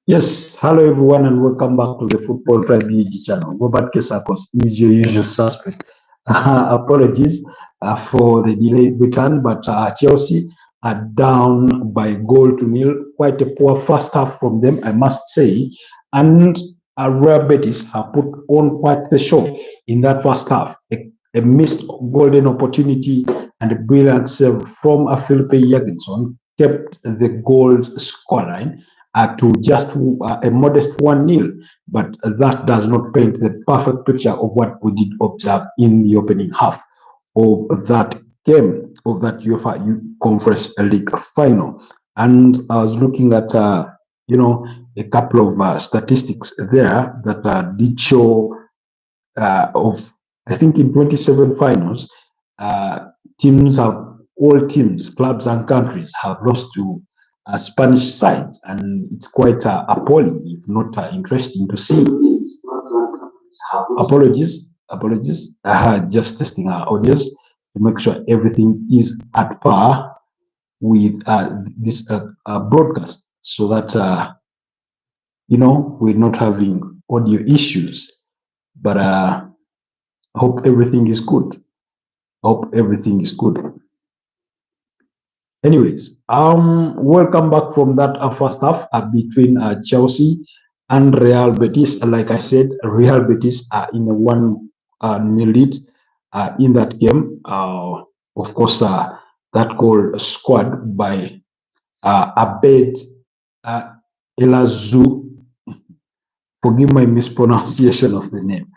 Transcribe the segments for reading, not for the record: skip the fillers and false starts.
Yes, hello everyone and welcome back to the Football Tribe channel. Robert Kesakos is your usual suspect. Apologies for the delayed return, but Chelsea are down by a goal to nil. Quite a poor first half from them, I must say. And Real Betis have put on quite the show in that first half. A missed golden opportunity and a brilliant save from Felipe Jorgensen kept the goals scoreline to just a modest 1-0, but that does not paint the perfect picture of what we did observe in the opening half of that game, of that UEFA Conference League final. And I was looking at, a couple of statistics there that did show of, I think in 27 finals, teams have, all teams, clubs and countries have lost to Spanish sides, and it's quite appalling, if not interesting to see. Apologies. Just testing our audience to make sure everything is at par with this broadcast, so that we're not having audio issues. But I hope everything is good. Anyways, welcome back from that first half between Chelsea and Real Betis. Like I said, Real Betis are in a 1-0 lead in that game. Of course, that goal scored by Abed Elazu. Forgive my mispronunciation of the name.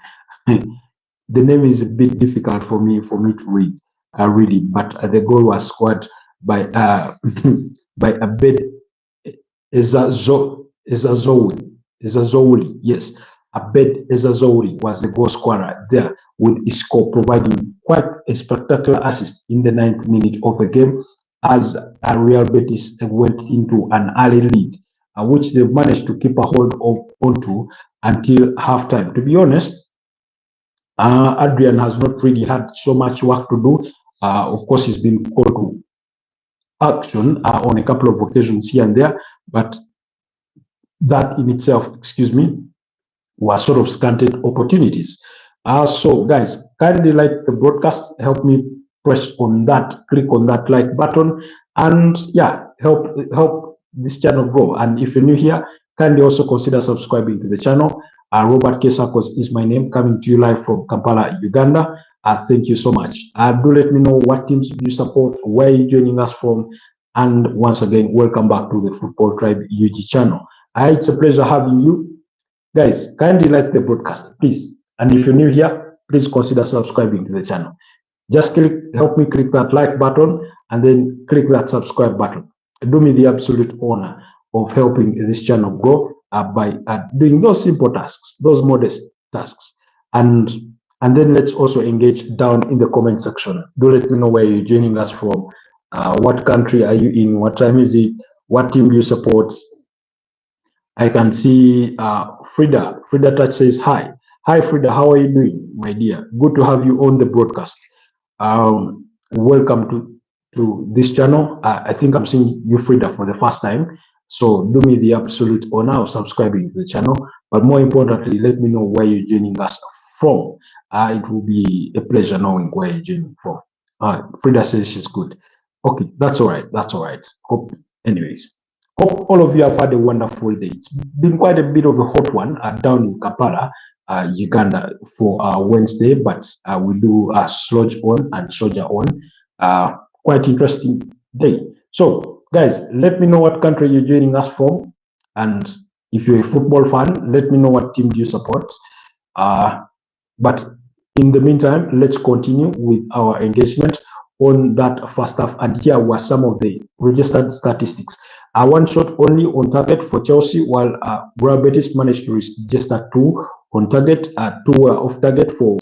The name is a bit difficult for me to read. Really, but the goal was scored by by Abed Ezazouli. Yes, Abed Ezazouli was the goal scorer there, with Isco providing quite a spectacular assist in the 9th minute of the game as Real Betis went into an early lead, which they managed to keep a hold of onto until halftime. To be honest, Adrian has not really had so much work to do. Of course, he's been called to action on a couple of occasions here and there, but that in itself, was sort of scanted opportunities. So guys, kindly like the broadcast, help me press on that, click on that like button, and yeah, help this channel grow. And if you're new here, kindly also consider subscribing to the channel. Robert Kesakos is my name, coming to you live from Kampala, Uganda. Thank you so much. Do let me know what teams you support, where you're joining us from, and once again, welcome back to the Football Tribe UG channel. It's a pleasure having you. Guys, kindly like the broadcast, please. And if you're new here, please consider subscribing to the channel. Just help me click that like button and then click that subscribe button. Do me the absolute honor of helping this channel grow by doing those simple tasks, those modest tasks. And then let's also engage down in the comment section. Do let me know where you're joining us from. What country are you in? What time is it? What team do you support? I can see Frida. Frida Touch says hi. Hi, Frida. How are you doing, my dear? Good to have you on the broadcast. Welcome to this channel. I think I'm seeing you, Frida, for the first time. So do me the absolute honor of subscribing to the channel. But more importantly, let me know where you're joining us from. It will be a pleasure knowing where you're joining from. Frida says she's good. Okay, that's all right. Hope all of you have had a wonderful day. It's been quite a bit of a hot one down in Kampala, Uganda for Wednesday, but we do sludge on and soldier on. Quite interesting day. So, guys, let me know what country you're joining us from, and if you're a football fan, let me know what team do you support. But in the meantime, let's continue with our engagement on that first half, and here were some of the registered statistics. One shot only on target for Chelsea, while Real Betis managed to register 2 on target. 2 were off target for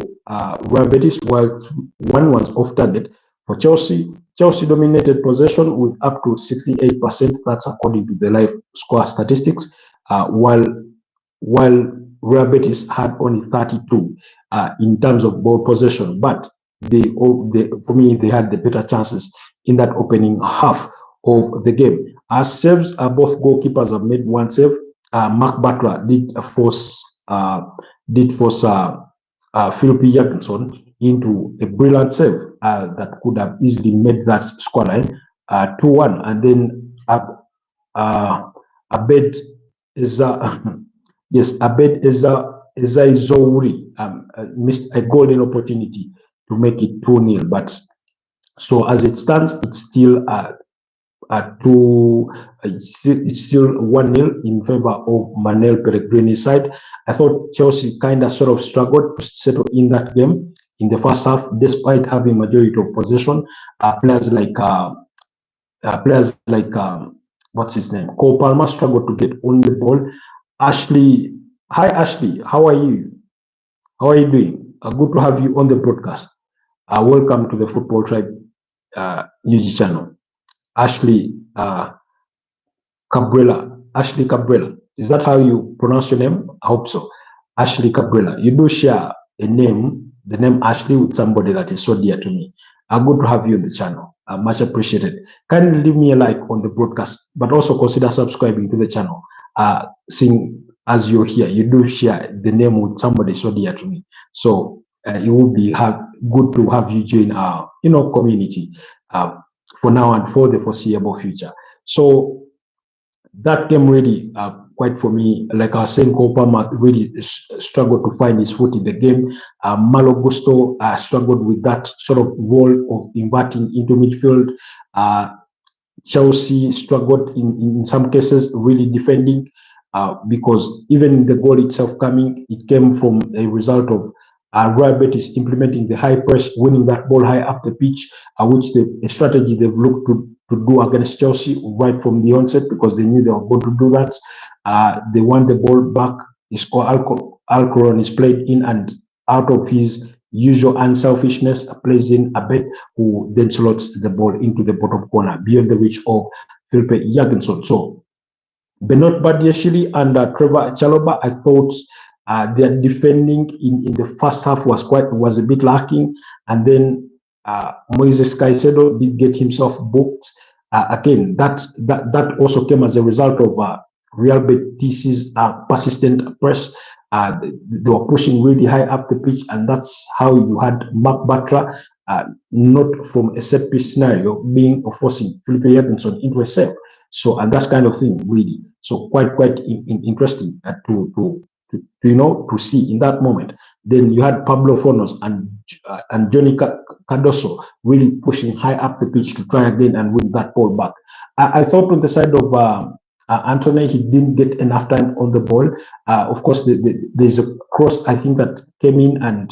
Real Betis, while 1 was off target for Chelsea. Chelsea dominated possession with up to 68%. That's according to the live score statistics. While Real Betis had only 32 in terms of ball possession, but for me, they had the better chances in that opening half of the game. As saves, both goalkeepers have made 1 save. Mark Butler did force Philip Jacobson into a brilliant save that could have easily made that scoreline 2-1, and then Abed Eza, yes, Abed Eza Zouri missed a golden opportunity to make it 2-0. But so as it stands, it's still it's still 1-0 in favor of Manuel Pellegrini's side. I thought Chelsea kind of sort of struggled to settle in that game in the first half, despite having majority of possession. Players like what's his name, Cole Palmer struggled to get on the ball. Ashley, hi Ashley, how are you? How are you doing? Good to have you on the broadcast. Welcome to the Football Tribe YouTube channel. Ashley Cabrera. Ashley Cabrera. Is that how you pronounce your name? I hope so. Ashley Cabrera. You do share a name, the name Ashley, with somebody that is so dear to me. Good to have you on the channel. Much appreciated. Kindly leave me a like on the broadcast, but also consider subscribing to the channel. Seeing as you're here, you do share the name with somebody so dear to me. So it would be good to have you join our community for now and for the foreseeable future. So that game really quite for me, like I was saying, Kopama really struggled to find his foot in the game. Malo Gusto struggled with that sort of role of inverting into midfield. Chelsea struggled in some cases really defending because even the goal itself it came from a result of Real Betis implementing the high press, winning that ball high up the pitch, which a strategy they've looked to do against Chelsea right from the onset, because they knew they were going to do that. They won the ball back. Alcoron is played in, and out of his usual unselfishness, plays in Abed, who then slots the ball into the bottom corner beyond the reach of Philippe Jacobson. So Benoit Badiashile and Trevor Chalobah, I thought their defending in the first half was a bit lacking, and then Moises Caicedo did get himself booked. Again, that also came as a result of Real Betis's persistent press. They were pushing really high up the pitch, and that's how you had Mark Butler, not from a set piece scenario, forcing Philippe Jacobson into a save. So, and that kind of thing really. So quite interesting to see in that moment. Then you had Pablo Fornos and Johnny Cardoso really pushing high up the pitch to try again and win that ball back. I thought on the side of Anthony, he didn't get enough time on the ball. Of course, there's a cross, I think, that came in, and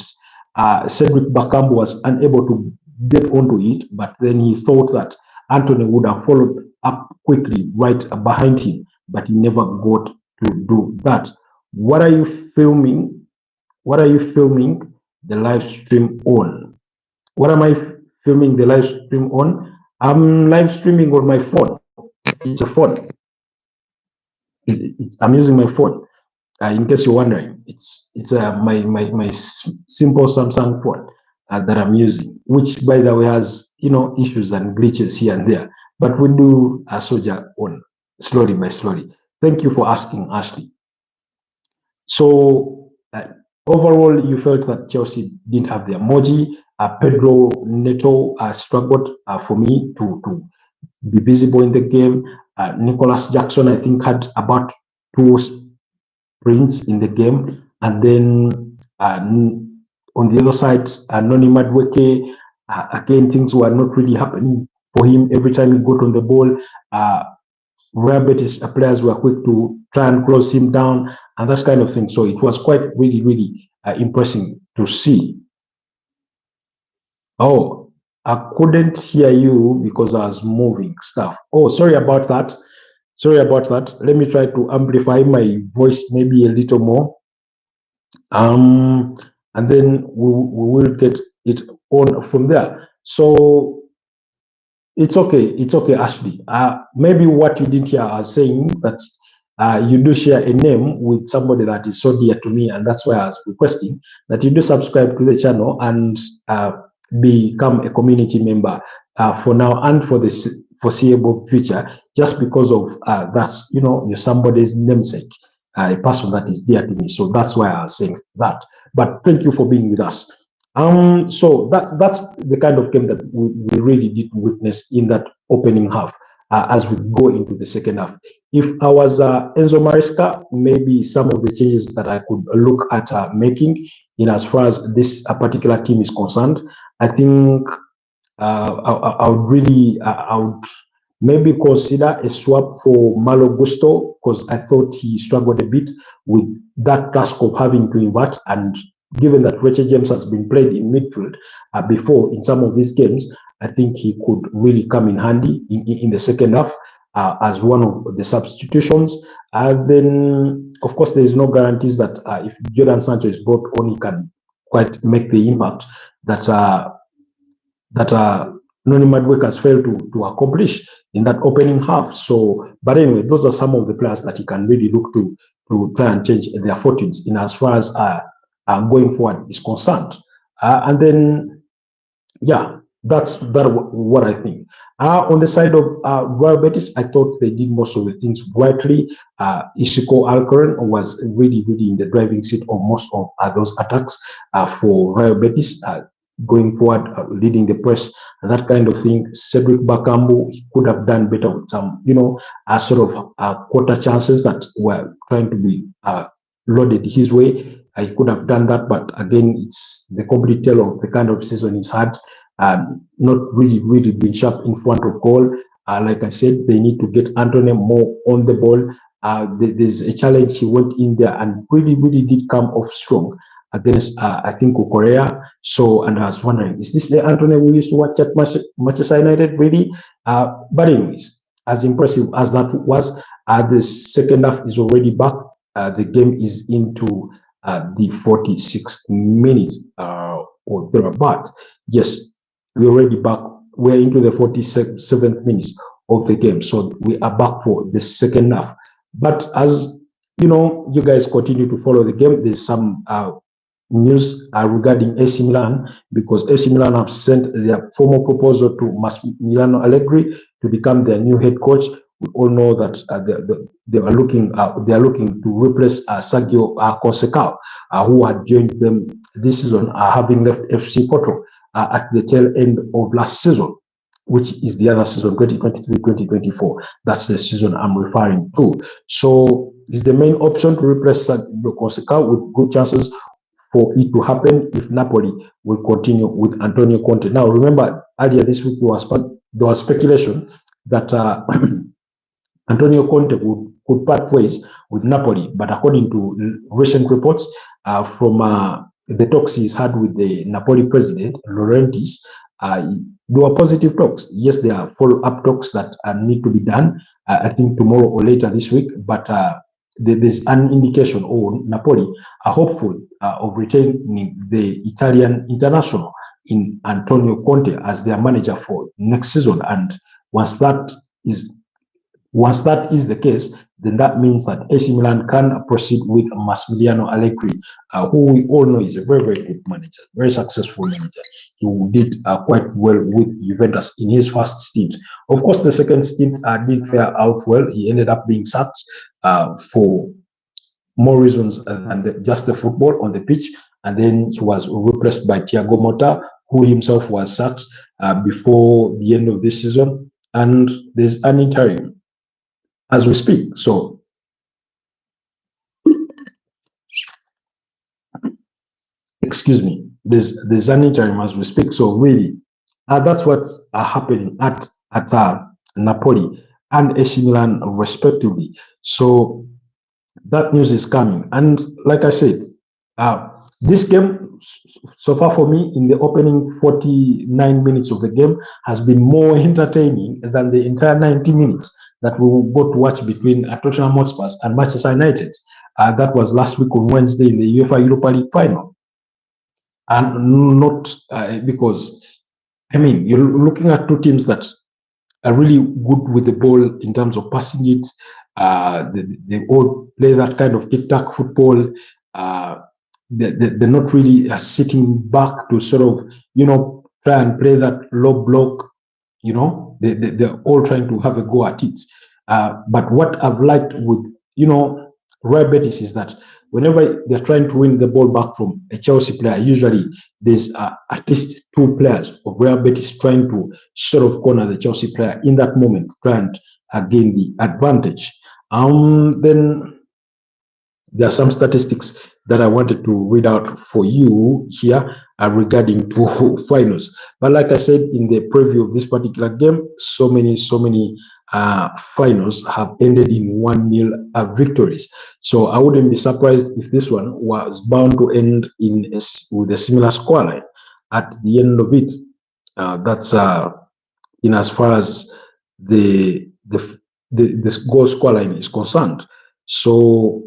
Cedric Bakambu was unable to get onto it, but then he thought that Anthony would have followed up quickly right behind him, but he never got to do that. What are you filming? What are you filming the live stream on? What am I filming the live stream on? I'm live streaming on my phone. It's a phone. I'm using my phone. In case you're wondering, it's my simple Samsung phone that I'm using, which by the way has issues and glitches here and there, but we do a soldier on slowly by slowly. Thank you for asking, Ashley. So overall, you felt that Chelsea didn't have the emoji. Pedro Neto struggled for me to be visible in the game. Nicholas Jackson, I think, had about 2 sprints in the game. And then on the other side, Noni Madueke, again, things were not really happening for him. Every time he got on the ball, Real Betis players were quick to try and close him down and that kind of thing. So it was quite really impressive to see. Oh, I couldn't hear you because I was moving stuff. Oh, sorry about that. Sorry about that. Let me try to amplify my voice maybe a little more. And then we will get it on from there. So it's okay, Ashley. Maybe what you didn't hear, I was saying that you do share a name with somebody that is so dear to me, and that's why I was requesting that you do subscribe to the channel and become a community member for now and for the foreseeable future, just because of that, you're somebody's namesake. a person that is dear to me. So that's why I was saying that. But thank you for being with us. So that's the kind of game that we really did witness in that opening half. As we go into the second half, if I was Enzo Maresca, maybe some of the changes that I could look at making in as far as this particular team is concerned, I think I would really, I would maybe consider a swap for Malo Gusto, because I thought he struggled a bit with that task of having to invert. And given that Richard James has been played in midfield before in some of these games, I think he could really come in handy in the second half as one of the substitutions. Then, of course, there is no guarantees that if Jordan Sancho is brought on, he can quite make the impact that Noni Madwek has failed to accomplish in that opening half. So, but anyway, those are some of the players that he can really look to try and change their fortunes in as far as going forward is concerned. And then, yeah, that's what I think. On the side of Real Betis, I thought they did most of the things rightly. Isiko Alcoren was really in the driving seat of most of those attacks for Real Betis. Going forward, leading the press, that kind of thing. Cedric Bakambu could have done better with some, sort of quarter chances that were trying to be loaded his way. He could have done that, but again, it's the complete tale of the kind of season he's had. Not really being sharp in front of goal. Like I said, they need to get Anthony more on the ball. There's a challenge. He went in there and really did come off strong against, I think, Korea. So, and I was wondering, is this the Anthony we used to watch at Manchester United, really? But anyways, as impressive as that was, the second half is already back. The game is into the 46 minutes or thereabout. Yes, we're already back. We're into the 47th minute of the game. So we are back for the second half. But as you guys continue to follow the game, there's some news regarding AC Milan, because AC Milan have sent their formal proposal to Massimiliano Allegri to become their new head coach. We all know that they are looking to replace Sergio Conceição, who had joined them this season, having left FC Porto at the tail end of last season, which is the other season, 2023-2024. That's the season I'm referring to. So it's the main option to replace Sergio Conceição, with good chances for it to happen if Napoli will continue with Antonio Conte. Now, remember, earlier this week there was speculation that Antonio Conte could part ways with Napoli, but according to recent reports from the talks he's had with the Napoli president, Laurentiis, there were positive talks. Yes, there are follow-up talks that need to be done, I think tomorrow or later this week, but there's an indication, or Napoli are hopeful of retaining the Italian international in Antonio Conte as their manager for next season. And once that is the case, then that means that AC Milan can proceed with Massimiliano Allegri, who we all know is a very good manager, very successful manager. He did quite well with Juventus in his first stint. Of course, the second stint didn't fare out well. He ended up being sacked for more reasons than just the football on the pitch. And then he was replaced by Thiago Motta, who himself was sacked before the end of this season. And there's an interim as we speak. So excuse me, there's an interim as we speak. So really, that's what's happening at Napoli and AC Milan respectively. So that news is coming. And like I said, this game so far for me in the opening 49 minutes of the game has been more entertaining than the entire 90 minutes that we will go to watch between Tottenham Hotspur and Manchester United. That was last week on Wednesday in the UEFA Europa League final. And not because, I mean, you're looking at two teams that are really good with the ball in terms of passing it. They all play that kind of tic-tac football. They're not really sitting back to sort of, try and play that low block. They're all trying to have a go at it. But what I've liked with, Real Betis is that whenever they're trying to win the ball back from a Chelsea player, usually there's at least two players of Real Betis trying to sort of corner the Chelsea player in that moment, trying to gain the advantage. Then there are some statistics that I wanted to read out for you here regarding to finals. But like I said in the preview of this particular game, so many finals have ended in 1-0 victories. So I wouldn't be surprised if this one was bound to end with a similar scoreline at the end of it. That's in as far as the goal scoreline is concerned. So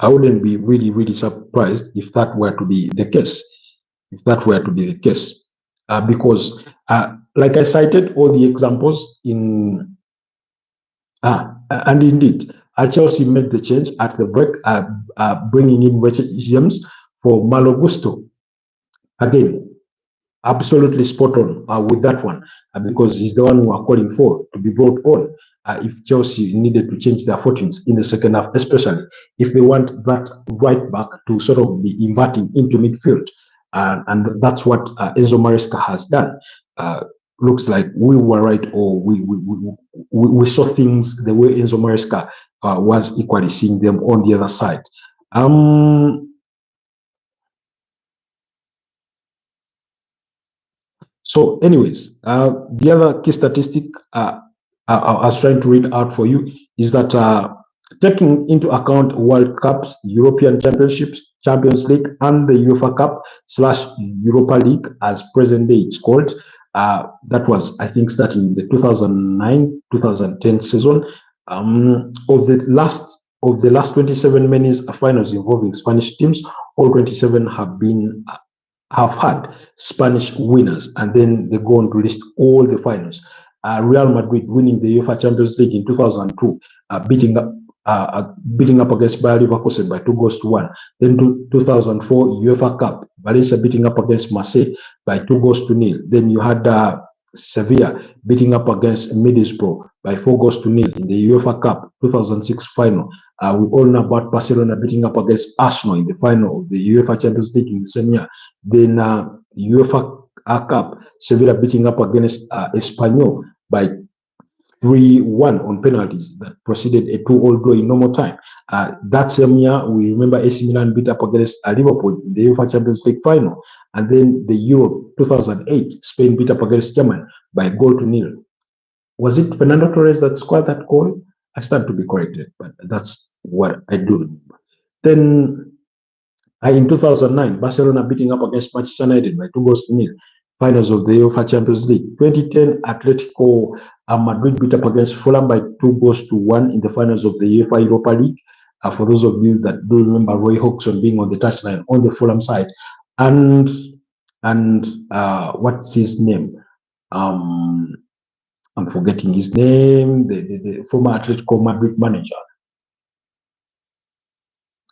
I wouldn't be really surprised if that were to be the case. Because like I cited all the examples in and indeed, Chelsea made the change at the break, bringing in Richard James for Malo Gusto. Again, absolutely spot on with that one, because he's the one who are calling for to be brought on if Chelsea needed to change their fortunes in the second half, especially if they want that right back to sort of be inverting into midfield. And that's what Enzo Maresca has done. Looks like we were right, or we saw things the way Enzo Maresca was equally seeing them on the other side. So anyways, the other key statistic I was trying to read out for you is that taking into account World Cups, European Championships, Champions League, and the UEFA Cup / Europa League, as present day it's called, that was, I think, starting the 2009-2010 season. Of the last 27 men's finals involving Spanish teams, all 27 have had Spanish winners, and then they go on to list all the finals. Real Madrid winning the UEFA Champions League in 2002, beating up against Bayer Leverkusen by 2-1. Then 2004 UEFA Cup, Valencia beating up against Marseille by 2-0. Then you had Sevilla beating up against Middlesbrough by 4-0 in the UEFA Cup 2006 final. We all know about Barcelona beating up against Arsenal in the final of the UEFA Champions League in the same year. Then UEFA Cup, Sevilla beating up against Espanyol by 3-1 on penalties that proceeded a 2-2 draw in normal time. That same year, we remember AC Milan beat up against Liverpool in the UEFA Champions League final. And then the Euro 2008, Spain beat up against Germany by 0-0. Was it Fernando Torres that scored that goal? I stand to be corrected, but that's what I do remember. Then in 2009, Barcelona beating up against Manchester United by 2-0. Finals of the UEFA Champions League. 2010, Atletico Madrid beat up against Fulham by 2-1 in the finals of the UEFA Europa League. For those of you that do remember Roy Hodgson being on the touchline on the Fulham side, and what's his name? I'm forgetting his name. The former Atletico Madrid manager.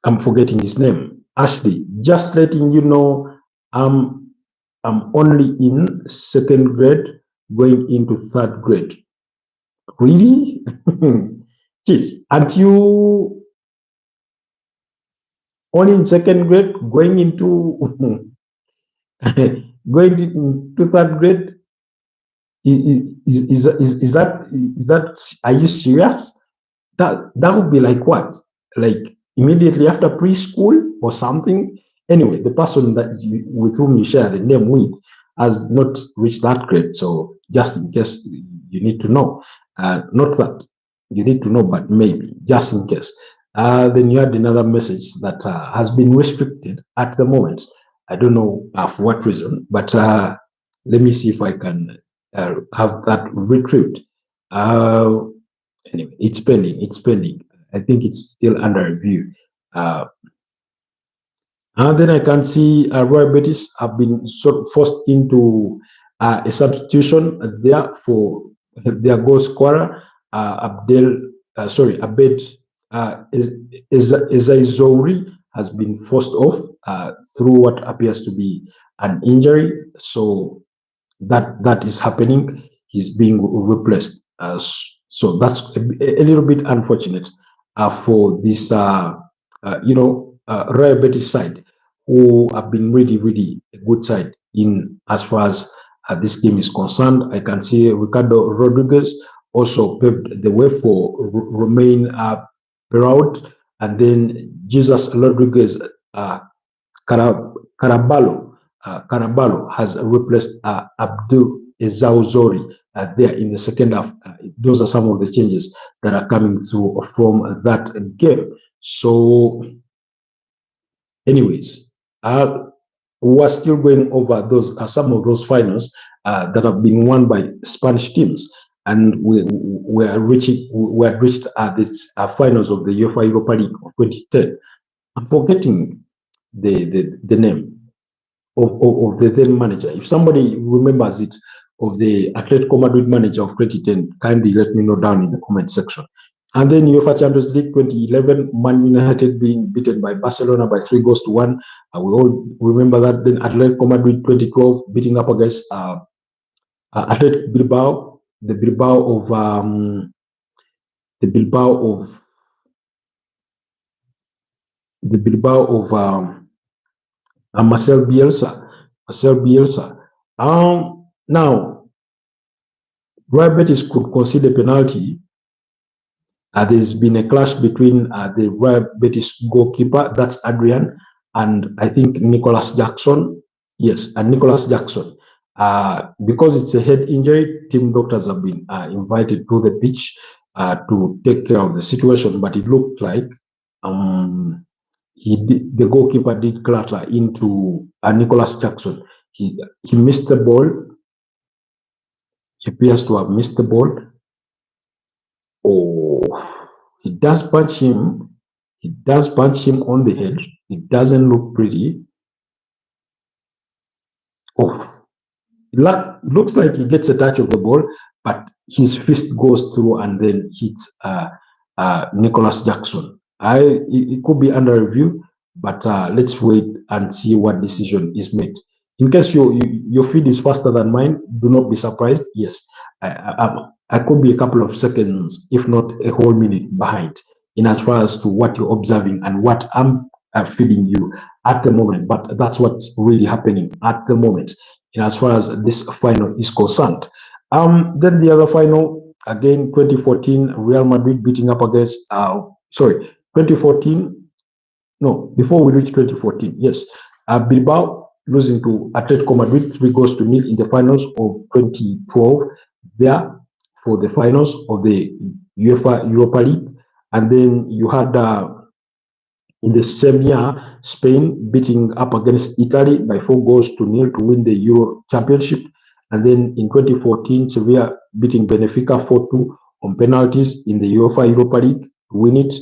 I'm forgetting his name. Ashley, just letting you know, I'm only in second grade, going into third grade. Really? Jeez, aren't you only in second grade, going into going into third grade? Is that? Are you serious? That would be like what? Like immediately after preschool or something? Anyway, the person with whom you share the name with has not reached that grade. So just in case you need to know, not that you need to know, but maybe just in case. Then you had another message that has been restricted at the moment. I don't know for what reason, but let me see if I can have that retrieved. Anyway, it's pending. I think it's still under review. And then I can see Real Betis have been sort of forced into a substitution there for their goal scorer, Abed Ezaizori has been forced off through what appears to be an injury. So that is happening. He's being replaced. So that's a little bit unfortunate. for this, Real Betis side, who have been really, really a good side in as far as this game is concerned. I can see Ricardo Rodriguez also paved the way for Romain Perraud, and then Jesus Rodriguez Caraballo. Caraballo has replaced Abdul Ezauzori there in the second half. Those are some of the changes that are coming through from that game. So, anyways, we're still going over those some of those finals that have been won by Spanish teams, and we had reached this finals of the UEFA Europa League of 2010. I'm forgetting the name of the then manager. If somebody remembers it, of the Atletico Madrid manager of 2010, kindly let me know down in the comment section. And then UEFA Champions League 2011, Man United being beaten by Barcelona by 3-1. We all remember that. Then Atletico Madrid 2012 beating up against Athletic Bilbao, the Bilbao of Marcel Bielsa. Now, Real Betis could concede a penalty. There's been a clash between the Real Betis goalkeeper, that's Adrian, and I think Nicholas Jackson. Yes, and Nicholas Jackson. Because it's a head injury, team doctors have been invited to the pitch to take care of the situation, but it looked like the goalkeeper did clatter into Nicholas Jackson. He missed the ball. He appears to have missed the ball. Oh, he does punch him. He does punch him on the head. It doesn't look pretty. Oh, looks like he gets a touch of the ball, but his fist goes through and then hits Nicholas Jackson. It could be under review, but let's wait and see what decision is made. In case your feed is faster than mine, do not be surprised. Yes, I could be a couple of seconds, if not a whole minute behind in as far as to what you're observing and what I'm feeding you at the moment. But that's what's really happening at the moment in as far as this final is concerned. Then the other final, again, 2014, Real Madrid beating up against, 2014, no, before we reach 2014, yes, Bilbao losing to Atletico Madrid 3-0 in the finals of 2012, there for the finals of the UEFA Europa League. And then you had in the same year, Spain beating up against Italy by 4-0 to win the Euro Championship. And then in 2014, Sevilla beating Benfica 4-2 on penalties in the UEFA Europa League to win it.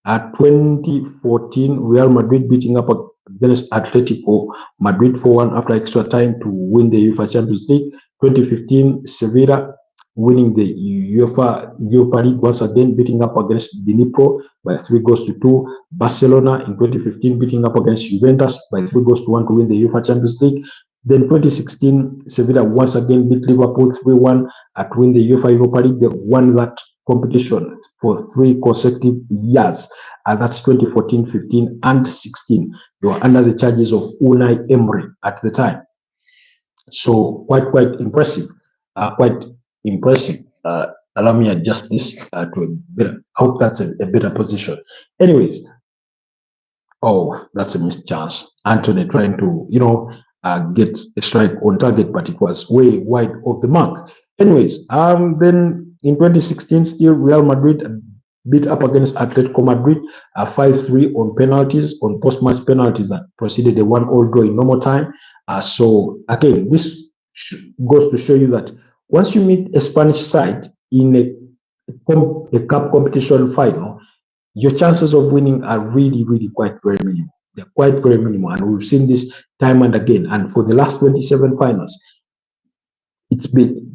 At 2014, Real Madrid beating up against Atletico Madrid 4-1 after extra time to win the UEFA Champions League. 2015, Sevilla winning the UEFA Europa League once again, beating up against Dnipro by 3-2. Barcelona in 2015 beating up against Juventus by 3-1 to win the UEFA Champions League. Then 2016, Sevilla once again beat Liverpool 3-1 to win the UEFA Europa League. They won that competition for 3 consecutive years. That's 2014, 15, and 16. They were under the charges of Unai Emery at the time. So quite impressive. Quite impressive. Allow me adjust this to a better. I hope that's a better position. Anyways, oh, that's a missed chance. Anthony trying to, get a strike on target, but it was way wide of the mark. Anyways, then in 2016, still Real Madrid beat up against Atletico Madrid 5-3 on penalties, on post-match penalties that preceded a 1-1 draw in normal time. So again, this goes to show you that once you meet a Spanish side in a cup competition final, your chances of winning are really quite very minimal. They're quite very minimal, and we've seen this time and again. And for the last 27 finals, it's been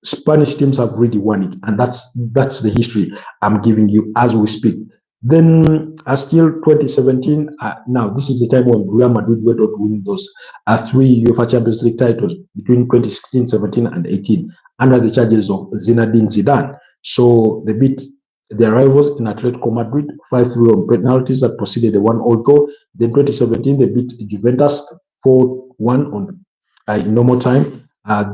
Spanish teams have really won it, and that's the history I'm giving you as we speak. Then still 2017, now this is the time when Real Madrid went on to win those 3 UEFA Champions League titles between 2016, 17, and 18 under the charges of Zinedine Zidane. So they beat their rivals in Atletico Madrid 5-3 on penalties that proceeded a 1-all draw. Then 2017 they beat Juventus 4-1 on in normal time.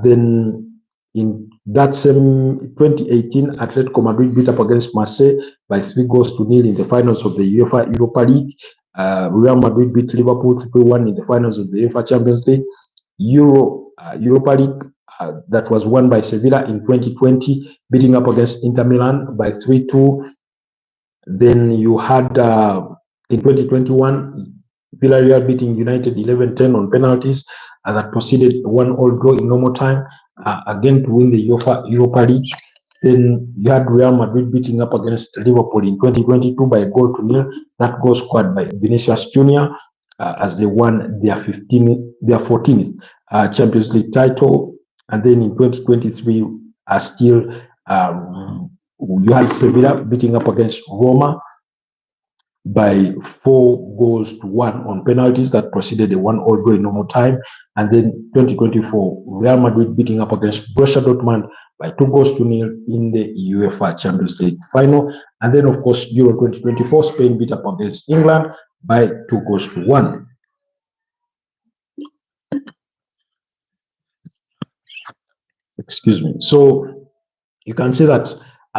Then in that same 2018, Atletico Madrid beat up against Marseille by 3-0 in the finals of the UEFA Europa League. Real Madrid beat Liverpool 3-1 in the finals of the UEFA Champions League. Europa League that was won by Sevilla in 2020, beating up against Inter Milan by 3-2. Then you had in 2021, Villarreal beating United 11-10 on penalties, that proceeded 1-all draw in normal time, again to win the UEFA Europa League. Then you had Real Madrid beating up against Liverpool in 2022 by 1-0. That goal scored by Vinicius Jr. As they won their 14th Champions League title. And then in 2023, still you had Sevilla beating up against Roma by 4-1 on penalties that proceeded a 1-all draw in normal time. And then 2024, Real Madrid beating up against Borussia Dortmund by 2-0 in the UEFA Champions League final. And then, of course, Euro 2024, Spain beat up against England by 2-1. Excuse me. So you can see that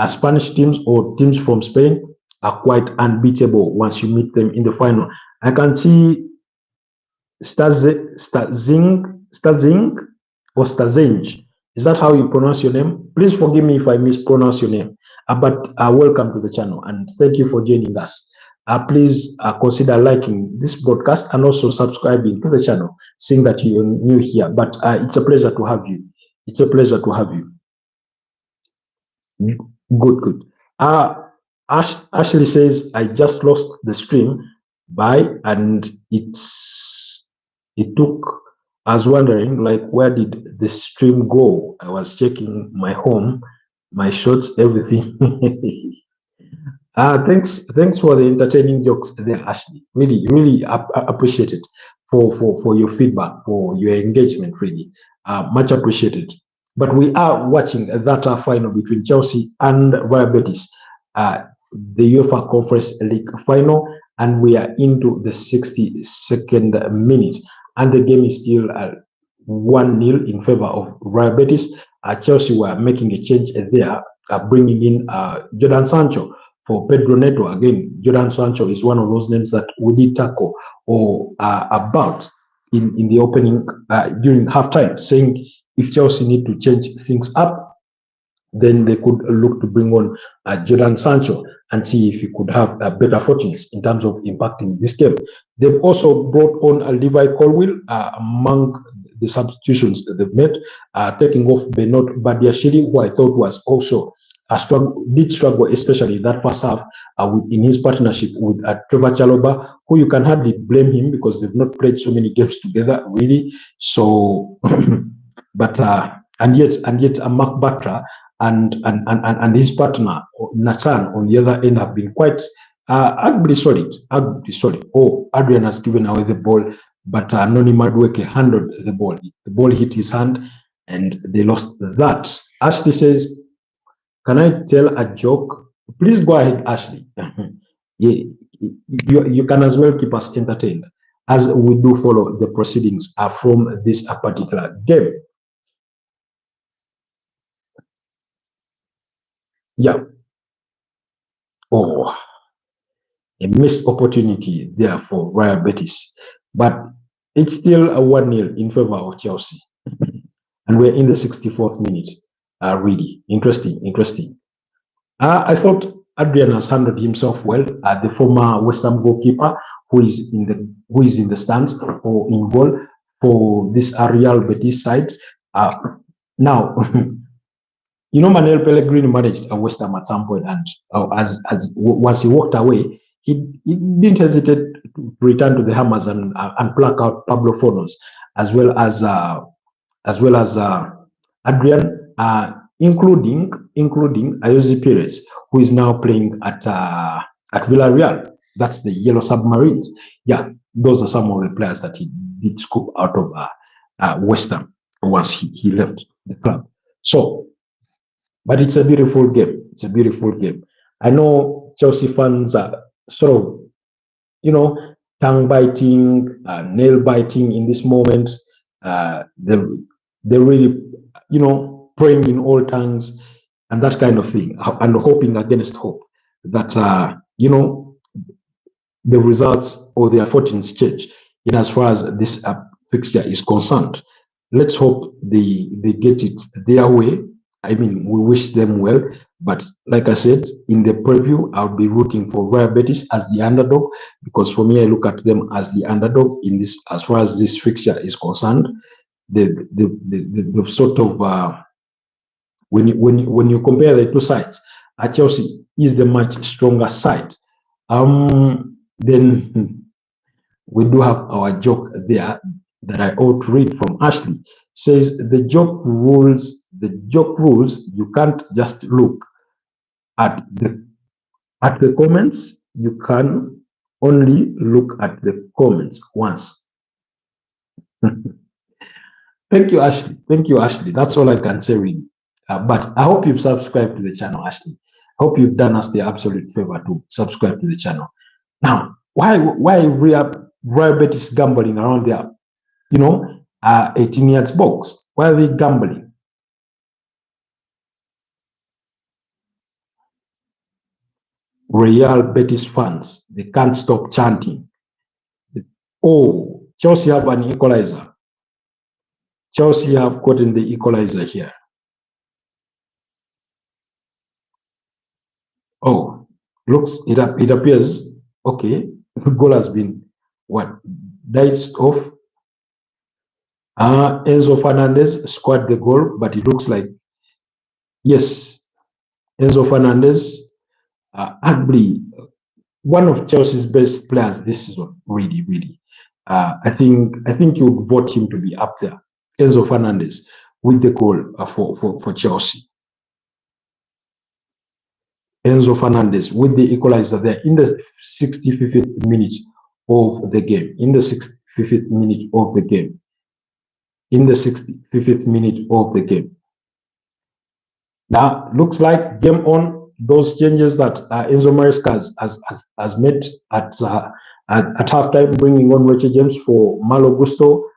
Spanish teams or teams from Spain are quite unbeatable once you meet them in the final. I can see Stazing or Stazenj. Is that how you pronounce your name? Please forgive me if I mispronounce your name. But welcome to the channel and thank you for joining us. Please consider liking this broadcast and also subscribing to the channel, seeing that you're new here. But it's a pleasure to have you. It's a pleasure to have you. Good. Ashley says, I just lost the stream and it took, I was wondering, like, where did the stream go? I was checking my home, my shots, everything. Thanks for the entertaining jokes there, Ashley. Really appreciate it for your feedback, for your engagement, really. Much appreciated. But we are watching that final between Chelsea and Real Betis, the UEFA Conference League final, and we are into the 62nd minute, and the game is still 1-0 in favor of Real Betis. Chelsea were making a change there, bringing in Jordan Sancho for Pedro Neto. Again, Jordan Sancho is one of those names that we did tackle or about in the opening during halftime, saying if Chelsea need to change things up, then they could look to bring on Jordan Sancho and see if he could have better fortunes in terms of impacting this game. They've also brought on Levi Colwill among the substitutions that they've made, taking off Bernot Badiashile, who I thought was also did struggle, especially in that first half, in his partnership with Trevor Chalobah, who you can hardly blame him because they've not played so many games together, really. So, but and yet Mark Batra and his partner Nathan on the other end have been quite arguably solid. Oh, Adrian has given away the ball, but Noni Madueke handled the ball. The ball hit his hand, and they lost that. Ashley says, "Can I tell a joke?" Please go ahead, Ashley. You can as well keep us entertained as we do follow the proceedings from this particular game. Yeah. Oh, a missed opportunity there for Real Betis, but it's still a 1-0 in favor of Chelsea, and we're in the 64th minute. Really interesting. I thought Adrian has handled himself well. The former West Ham goalkeeper, who is in the stands or in goal for this Real Betis side. Now, you know, Manuel Pellegrini managed West Ham at some point, and once he walked away, he didn't hesitate to return to the Hammers and pluck out Pablo Fornos, as well as Adrian, including Ayoze Perez, who is now playing at Villarreal. That's the Yellow Submarines. Yeah, those are some of the players that he did scoop out of West Ham once he left the club. So, but it's a beautiful game. It's a beautiful game. I know Chelsea fans are sort of, tongue biting, nail biting in this moment. They're really, praying in all tongues and that kind of thing, and hoping against hope that, the results or their fortunes change in as far as this fixture is concerned. Let's hope they get it their way. I mean, we wish them well, but like I said in the preview, I'll be rooting for Real Betis as the underdog, because for me, I look at them as the underdog in this as far as this fixture is concerned. The sort of when you compare the two sides, Chelsea is the much stronger side. Then we do have our joke there that I ought to read from Ashley. Says the joke rules. You can't just look at the comments. You can only look at the comments once. Thank you, Ashley. Thank you, Ashley. That's all I can say, really. But I hope you've subscribed to the channel, Ashley. I hope you've done us the absolute favor to subscribe to the channel. Now, why Real Betis gambling around there? 18 yards box. Why are they gambling? Real Betis fans, they can't stop chanting. Oh, Chelsea have an equalizer. Chelsea have gotten the equalizer here. Oh, it appears, okay, the goal has been, diced off. Enzo Fernandez scored the goal, but it looks like, yes, Enzo Fernandez, arguably one of Chelsea's best players this season, really. I think you would vote him to be up there, Enzo Fernandez, with the goal for Chelsea. Enzo Fernandez with the equalizer there in the 65th minute of the game. In the 65th minute of the game. In the 65th minute of the game. Now, looks like game on. Those changes that Enzo Maresca has made at halftime, bringing on Richard James for Malo Gusto,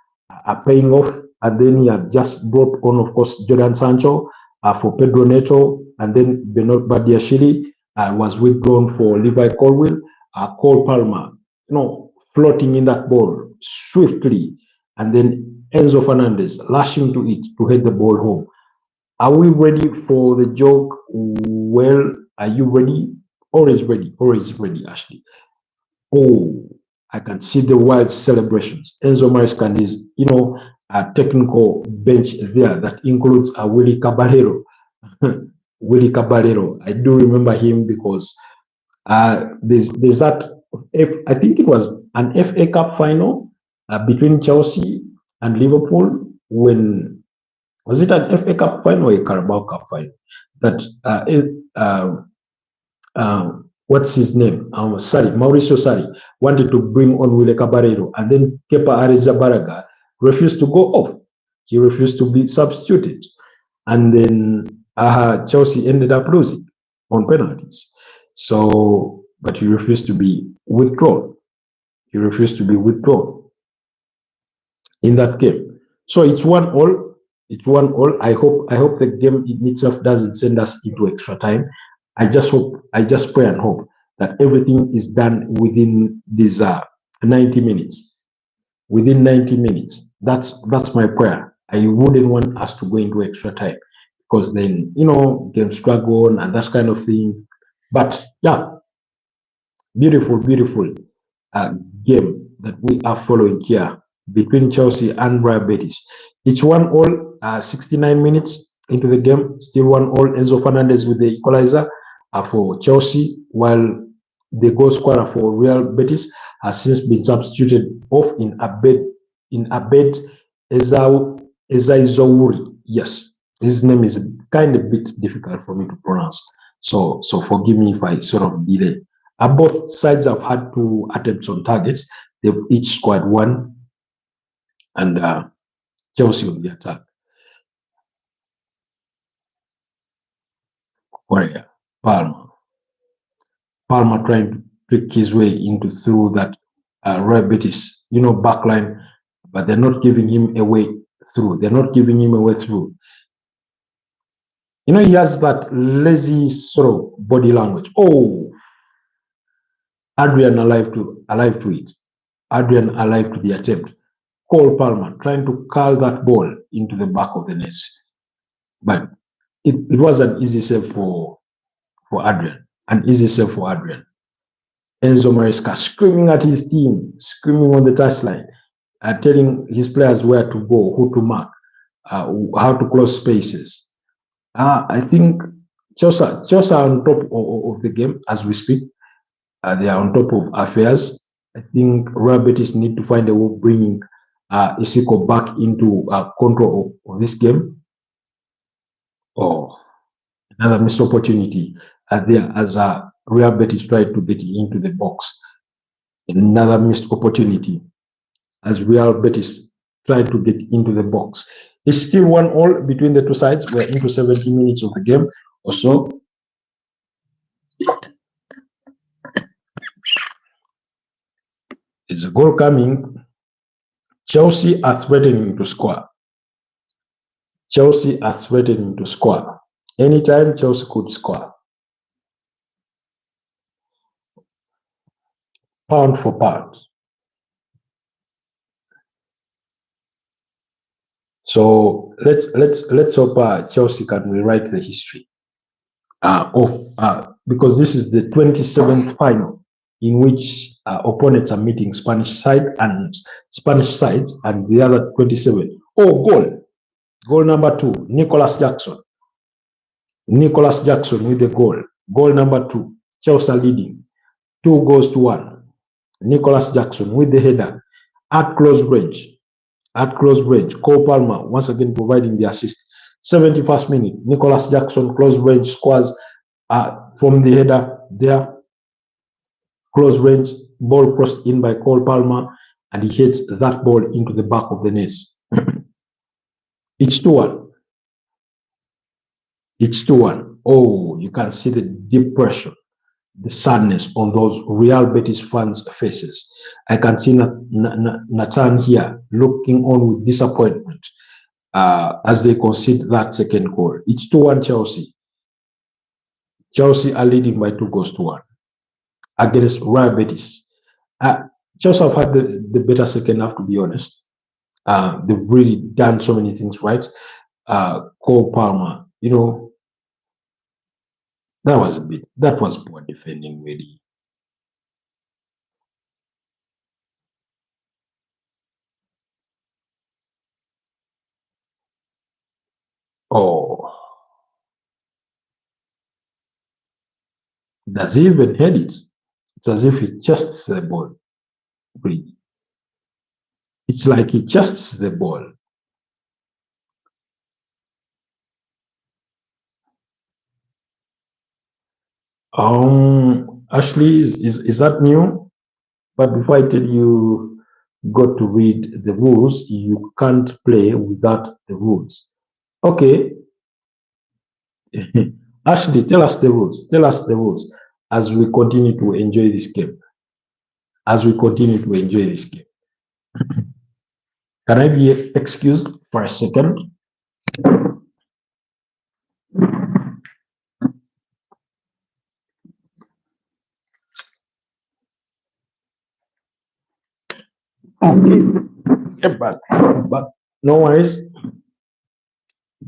are paying off. And then he had just brought on, of course, Jordan Sancho for Pedro Neto, and then Bernard Badiashile was withdrawn for Levi Colwill. Cole Palmer, floating in that ball swiftly, and then Enzo Fernandez lashing to it to head the ball home. Are we ready for the joke? Well, are you ready? Always ready. Always ready, Ashley. Oh, I can see the wild celebrations. Enzo Maresca is, a technical bench there that includes a Willy Caballero. Willy Caballero. I do remember him because there's that. I think it was an FA Cup final between Chelsea and Liverpool. When was it an FA Cup final or a Carabao Cup final? That what's his name? Mauricio Sarri wanted to bring on Willy Caballero, and then Kepa Arrizabalaga refused to go off. He refused to be substituted, and then Chelsea ended up losing on penalties. So, but he refused to be withdrawn. He refused to be withdrawn in that game. So it's 1-1. It's 1-1. I hope the game in itself doesn't send us into extra time. I just pray and hope that everything is done within these 90 minutes. Within 90 minutes. That's my prayer. I wouldn't want us to go into extra time, because then, games drag on and that kind of thing. But yeah, beautiful game that we are following here between Chelsea and Real Betis. It's 1-1, 69 minutes into the game, still 1-1. Enzo Fernandez with the equalizer for Chelsea, while the goal scorer for Real Betis has since been substituted off in Abed Ezaizouri. Yes, his name is kind of a bit difficult for me to pronounce, so forgive me if I sort of delay. Both sides have had 2 attempts on targets. They've each scored 1, and Chelsea on the attack. Warrior, Palmer, Palmer trying to pick his way into through that Real Betis, backline, but they're not giving him a way through. They're not giving him a way through. He has that lazy sort of body language. Oh, Adrian alive to it. Adrian alive to the attempt. Cole Palmer trying to curl that ball into the back of the net. But it was an easy save for Adrian. An easy save for Adrian. Enzo Maresca screaming at his team, screaming on the touchline, telling his players where to go, who to mark, how to close spaces. I think Chelsea are on top of the game as we speak. They are on top of affairs. I think Real Betis need to find a way of bringing Isiko back into control of this game. Oh, another missed opportunity there as Real Betis tried to get into the box. Another missed opportunity as Real Betis tried to get into the box. It's still 1-1 between the two sides. We're into 70 minutes of the game or so. There's a goal coming. Chelsea are threatening to score. Chelsea are threatening to score. Anytime Chelsea could score. Pound for pound. So let's hope Chelsea can rewrite the history because this is the 27th final in which opponents are meeting Spanish sides and the other 27. Oh, goal number 2, Nicholas Jackson. Nicholas Jackson with the goal. Goal number 2, Chelsea leading 2-1. Nicholas Jackson with the header at close range. Cole Palmer once again providing the assist. 71st minute, Nicholas Jackson close range scores from the header there. Close range, ball crossed in by Cole Palmer, and he hits that ball into the back of the net. It's 2-1. It's 2-1. Oh, you can see the depression, the sadness on those Real Betis fans' faces. I can see Nathan here looking on with disappointment as they concede that second goal. It's 2-1 Chelsea. Chelsea are leading by 2-1 against Real Betis. Chelsea have had the better second half, to be honest. They've really done so many things right. Cole Palmer, that was poor defending, really. Oh, does he even head it? It's as if he chests the ball. Really. It's like he chests the ball. Ashley, is that new? But before I tell you, got to read the rules. You can't play without the rules. Okay. Ashley, tell us the rules. Tell us the rules as we continue to enjoy this game. Can I be excused for a second? Okay. Yeah, but no worries.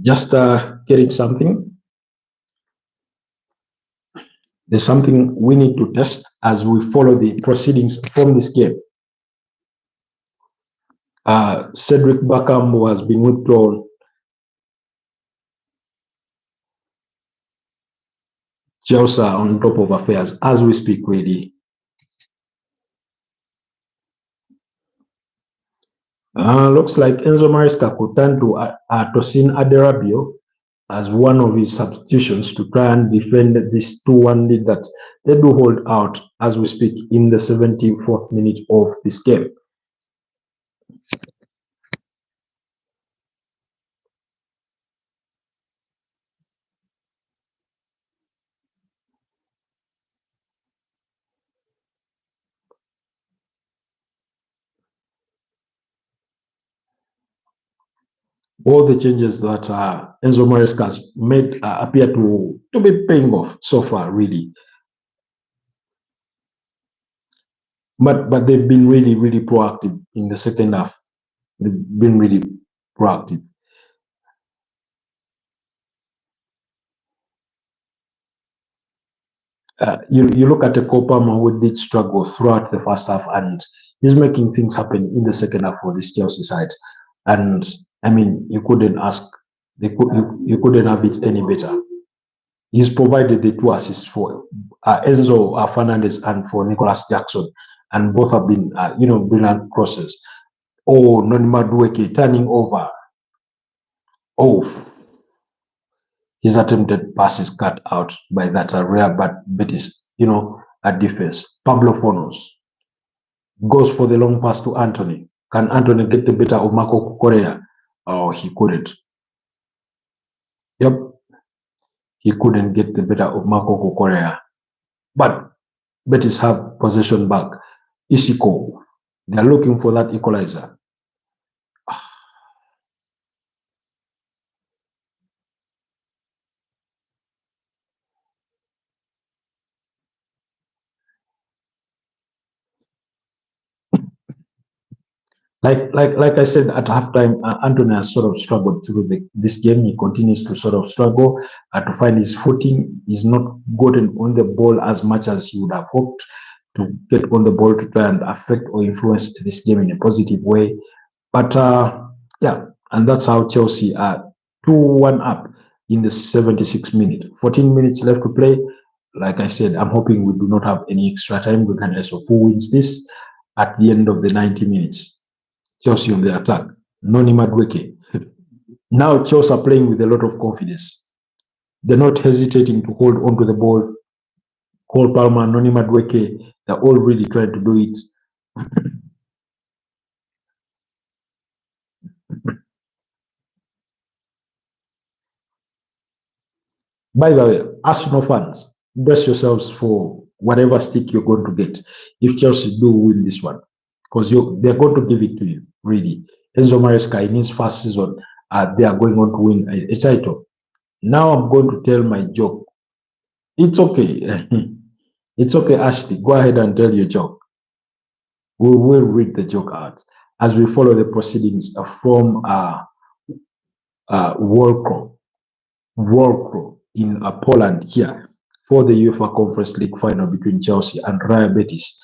Just getting something. There's something we need to test as we follow the proceedings from this game. Cedric Bakambu has been withdrawn. Chelsea on top of affairs as we speak, really. Looks like Enzo Maresca could turn to Tosin Aderabio as one of his substitutions to try and defend this 2-1 lead that they do hold out as we speak in the 74th minute of this game. All the changes that Enzo Maresca has made appear to be paying off so far, really. But they've been really, really proactive in the second half. They've been really proactive. You look at a Copama who did struggle throughout the first half, and he's making things happen in the second half for this Chelsea side. And I mean, you couldn't ask, you couldn't have it any better. He's provided the two assists for Enzo Fernandez and for Nicolas Jackson, and both have been, brilliant crosses. Oh, Nonima Dueke turning over. Oh, his attempted pass is cut out by that Real Betis, at defense. Pablo Fonos goes for the long pass to Anthony. Can Anthony get the better of Marco Correa? Oh, he couldn't. Yep, he couldn't get the better of Marco Correa. But Betis have possession back. Isiko, they're looking for that equalizer. Like I said at halftime, Anthony has sort of struggled through this game. He continues to sort of struggle to find his footing. He's not gotten on the ball as much as he would have hoped to get on the ball to try and affect or influence this game in a positive way. But yeah, and that's how Chelsea are 2-1 up in the 76th minute. 14 minutes left to play. Like I said, I'm hoping we do not have any extra time regardless of who wins this at the end of the 90 minutes. Chelsea on the attack. Noni Madueke. Now Chelsea are playing with a lot of confidence. They're not hesitating to hold on to the ball. Cole Palmer, Noni Madueke, they're all really trying to do it. By the way, Arsenal fans, brace yourselves for whatever stick you're going to get if Chelsea do win this one, because they're going to give it to you, really. Enzo Maresca, in his first season, they are going on to win a title. Now I'm going to tell my joke. It's okay. It's okay, Ashley. Go ahead and tell your joke. We will read the joke out as we follow the proceedings from World in Poland here for the UEFA Conference League final between Chelsea and Real Betis.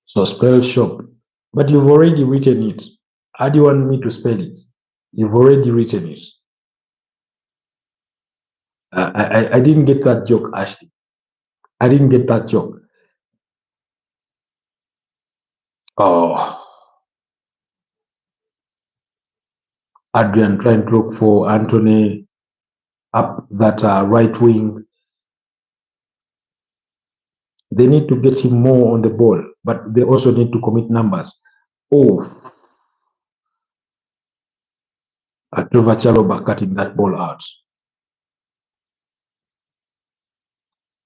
So spell shop, but you've already written it. How do you want me to spell it? You've already written it. I didn't get that joke, Ashley. I didn't get that joke. Oh, Adrian trying to look for Anthony up that right wing. They need to get him more on the ball, but they also need to commit numbers. Oh, Trevor Chalobah cutting that ball out.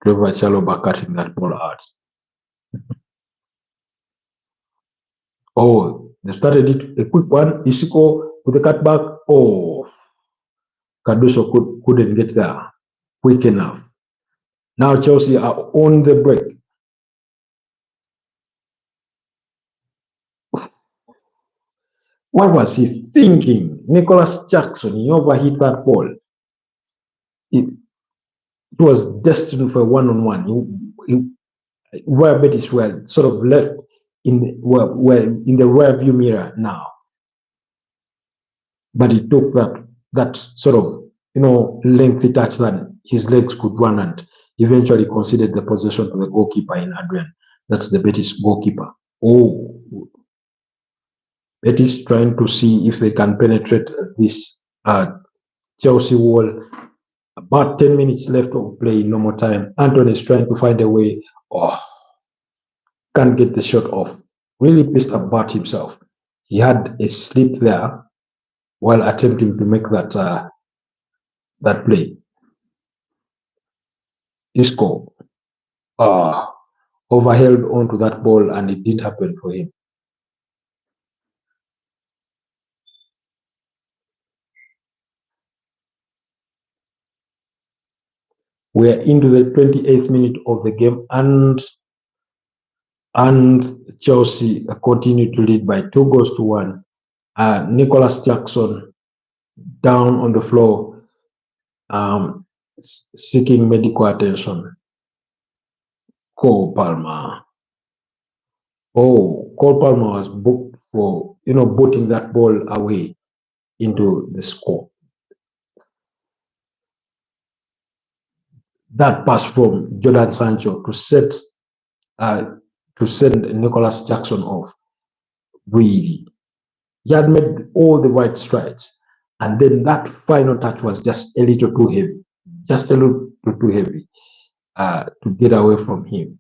Trevor Chalobah cutting that ball out. Oh, they started it, a quick one. Isiko with the cutback. Oh, Cardoso couldn't get there quick enough. Now Chelsea are on the break. What was he thinking? Nicolas Jackson, he overhit that ball. It was destined for a one-on-one. Where Betis were sort of left were in the rear view mirror now. But he took that sort of lengthy touch that his legs could run and eventually conceded the possession to the goalkeeper in Adrian. That's the Betis goalkeeper. Oh, Betis trying to see if they can penetrate this Chelsea wall. About 10 minutes left of play in normal time. Anthony is trying to find a way. Oh, can't get the shot off. Really pissed about himself. He had a slip there while attempting to make that play. Isco. overheld onto that ball, and it didn't happen for him. We're into the 28th minute of the game, and Chelsea continued to lead by 2-1. Nicholas Jackson down on the floor, seeking medical attention. Cole Palmer. Oh, Cole Palmer was booked for, booting that ball away into the score. That pass from Jordan Sancho to send Nicholas Jackson off. Really, he had made all the right strides, and then that final touch was just a little too heavy, to get away from him.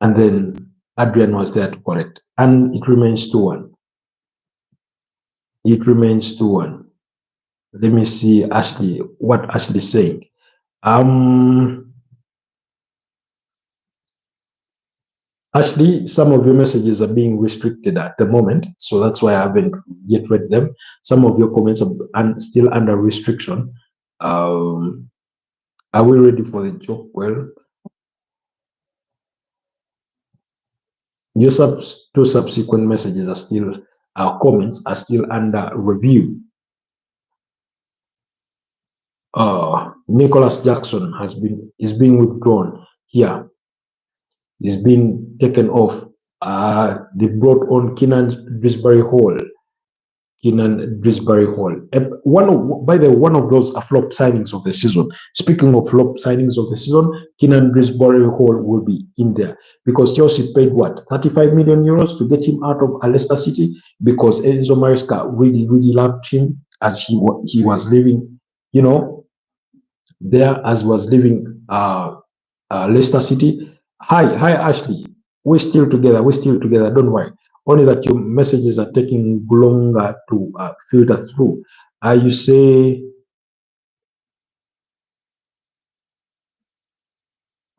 And then Adrian was there to correct, and it remains 2-1. It remains 2-1. Let me see Ashley, what Ashley is saying. Ashley, some of your messages are being restricted at the moment, so that's why I haven't yet read them. Some of your comments are still under restriction. Are we ready for the joke? Well, your two subsequent messages are still, our comments are still under review. Nicholas Jackson is being withdrawn here. He's been taken off. They brought on Keenan Drisbury Hall. One of those are flop signings of the season. Speaking of flop signings of the season, Keenan Drisbury Hall will be in there because Chelsea paid what, 35 million euros to get him out of Leicester City because Enzo Maresca really loved him as he was living, there as was living Leicester City. Hi Ashley, we're still together. Don't worry. Only that your messages are taking longer to filter through. You say,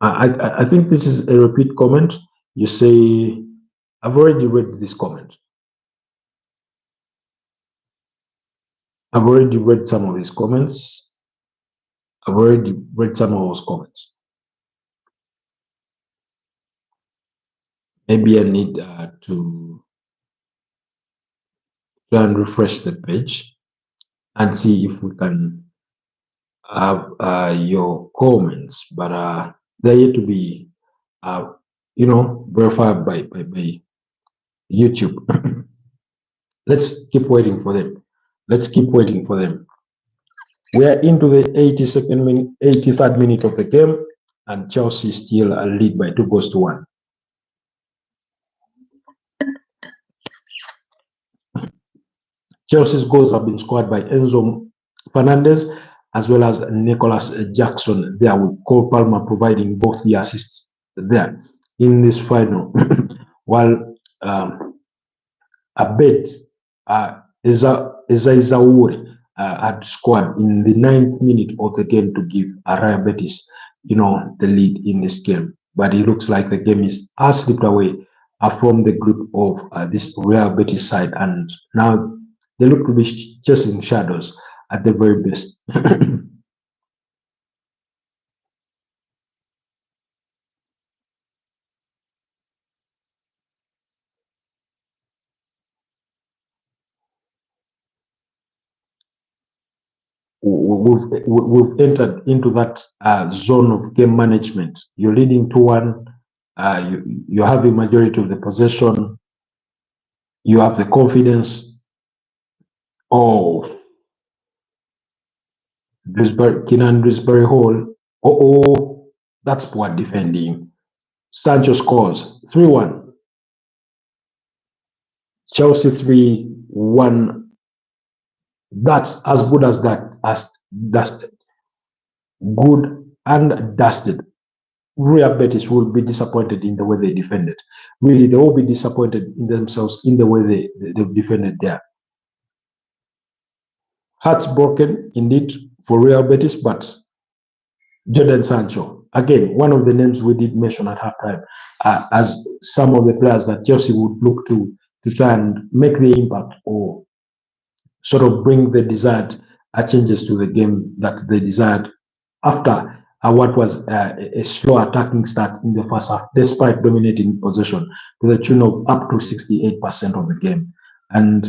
I think this is a repeat comment. You say, I've already read this comment. I've already read some of these comments. Maybe I need to try and refresh the page and see if we can have your comments, but they're yet to be verified by YouTube. Let's keep waiting for them. We are into the 83rd minute of the game, and Chelsea still lead by 2-1. Chelsea's goals have been scored by Enzo Fernandez as well as Nicholas Jackson there, with Cole Palmer providing both the assists there in this final. While Abed Ezaizauri had scored in the 9th minute of the game to give Real Betis, the lead in this game. But it looks like the game has slipped away from the grip of this Real Betis side, and now they look to be chasing shadows at the very best. We've entered into that zone of game management. You're leading 2-1. You have a majority of the possession. You have the confidence. Oh, Keenan Drisbury Hall. That's poor defending. Sancho scores 3-1. Chelsea 3-1. That's as good as that, as dusted. Good and dusted. Real Betis will be disappointed in the way they defended. Really, they will be disappointed in themselves in the way they've defended there. Hearts broken indeed for Real Betis, but Jadon Sancho, again, one of the names we did mention at halftime, as some of the players that Chelsea would look to try and make the impact or sort of bring the desired changes to the game that they desired after what was a slow attacking start in the first half, despite dominating possession to the tune of up to 68% of the game. And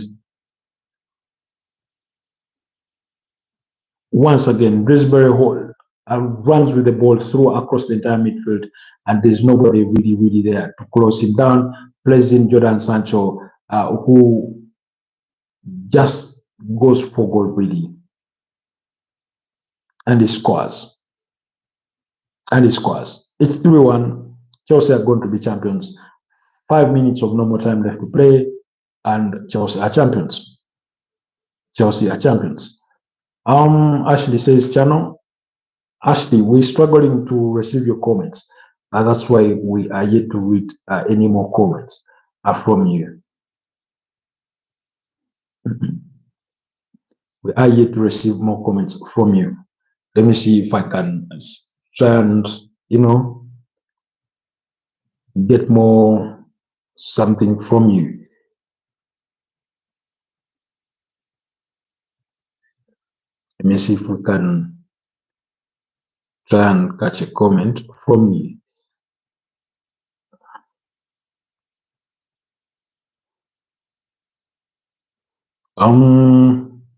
once again, Brisbane Hall runs with the ball through across the entire midfield, and there's nobody really there to close him down, plays in Jadon Sancho, who just goes for goal really, and he scores. It's 3-1. Chelsea are going to be champions. 5 minutes of normal time left to play, and Chelsea are champions. Ashley says, channel. Ashley, we're struggling to receive your comments. That's why we are yet to read any more comments from you. We are yet to receive more comments from you. Let me see if I can try and, get more something from you. Let me see if we can try and catch a comment from you.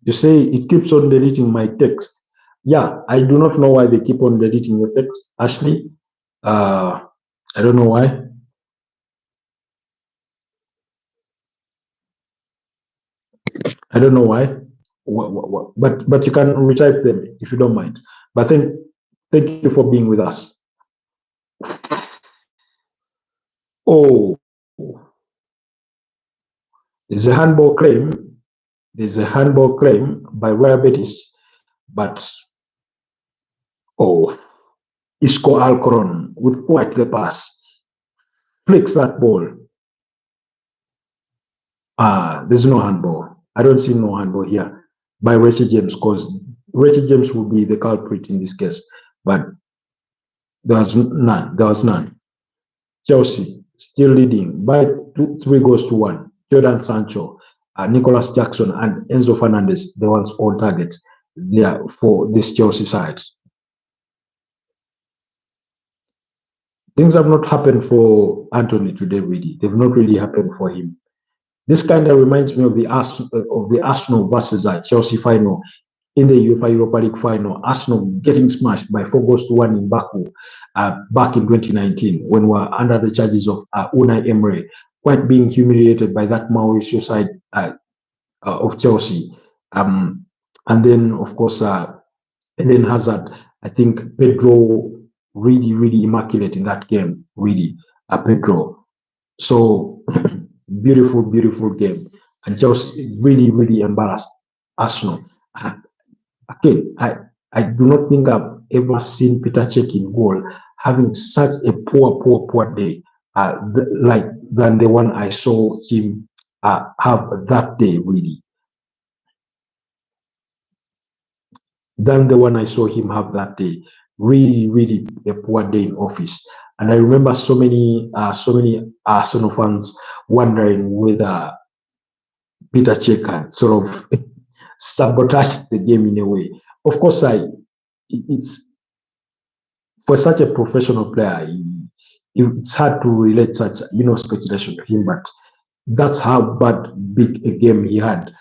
You say it keeps on deleting my text. Yeah, I do not know why they keep on deleting your text, Ashley. I don't know why. I don't know why. But you can retype them if you don't mind. But thank you for being with us. Oh, there's a handball claim. There's a handball claim by Real Betis, but Isco Alcoron with quite the pass flicks that ball. There's no handball. I don't see no handball here by Richie James, because Richie James will be the culprit in this case, but there was none. Chelsea still leading by 3 goals to 1. Jadon Sancho, Nicholas Jackson, and Enzo Fernandez, the ones on target there for this Chelsea side. Things have not happened for Anthony today, really. They've not really happened for him. This kind of reminds me of the Arsenal versus Chelsea final in the UEFA Europa League final. Arsenal getting smashed by 4 goals to 1 in Baku back in 2019, when we were under the charges of Unai Emery, quite being humiliated by that Mauricio side of Chelsea. And then, of course, Eden Hazard, I think Pedro really immaculate in that game, really, Pedro. So beautiful game. And Chelsea really embarrassed Arsenal. Again, I do not think I've ever seen Peter Cech in goal having such a poor day than the one I saw him have that day, really. Than the one I saw him have that day. Really a poor day in office. And I remember so many Arsenal fans wondering whether Peter Cech had sort of sabotaged the game in a way. Of course, it's for such a professional player, it's hard to relate such speculation to him, but that's how big a game he had,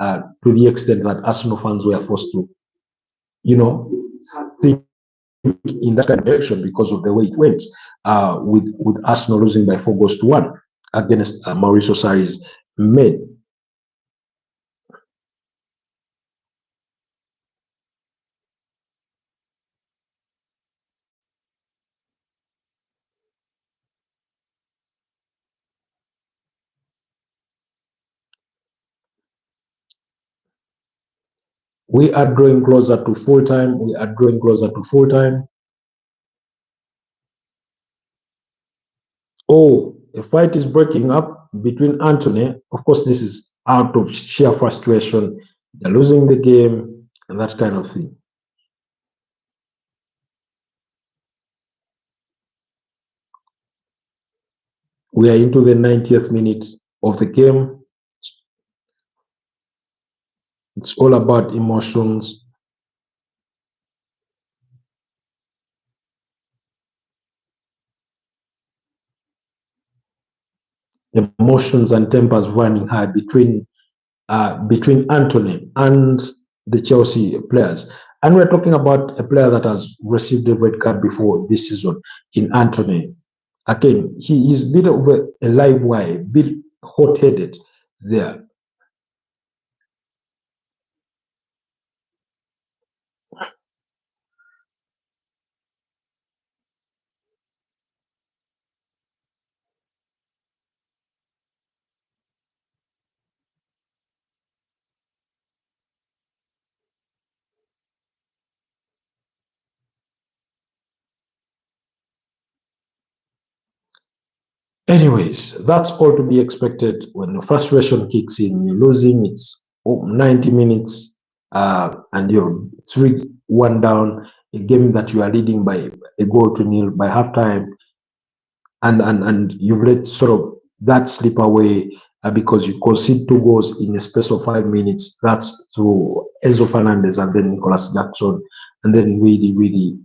to the extent that Arsenal fans were forced to think in that kind of direction because of the way it went, with Arsenal losing by 4 goals to 1 against Mauricio Sarri's men. We are drawing closer to full time. Oh, a fight is breaking up between Anthony. Of course, this is out of sheer frustration. They're losing the game and that kind of thing. We are into the 90th minute of the game. It's all about emotions. Emotions and tempers running high between Anthony and the Chelsea players. And we're talking about a player that has received a red card before this season in Anthony. Again, he is a bit of a live wire, a bit hot-headed there. Anyways, that's all to be expected when the frustration kicks in. You're losing, it's 90 minutes, and you're 3-1 down, a game that you are leading by a goal to nil by halftime, and you've let sort of that slip away because you concede 2 goals in a space of 5 minutes. That's through Enzo Fernandez and then Nicolas Jackson, and then really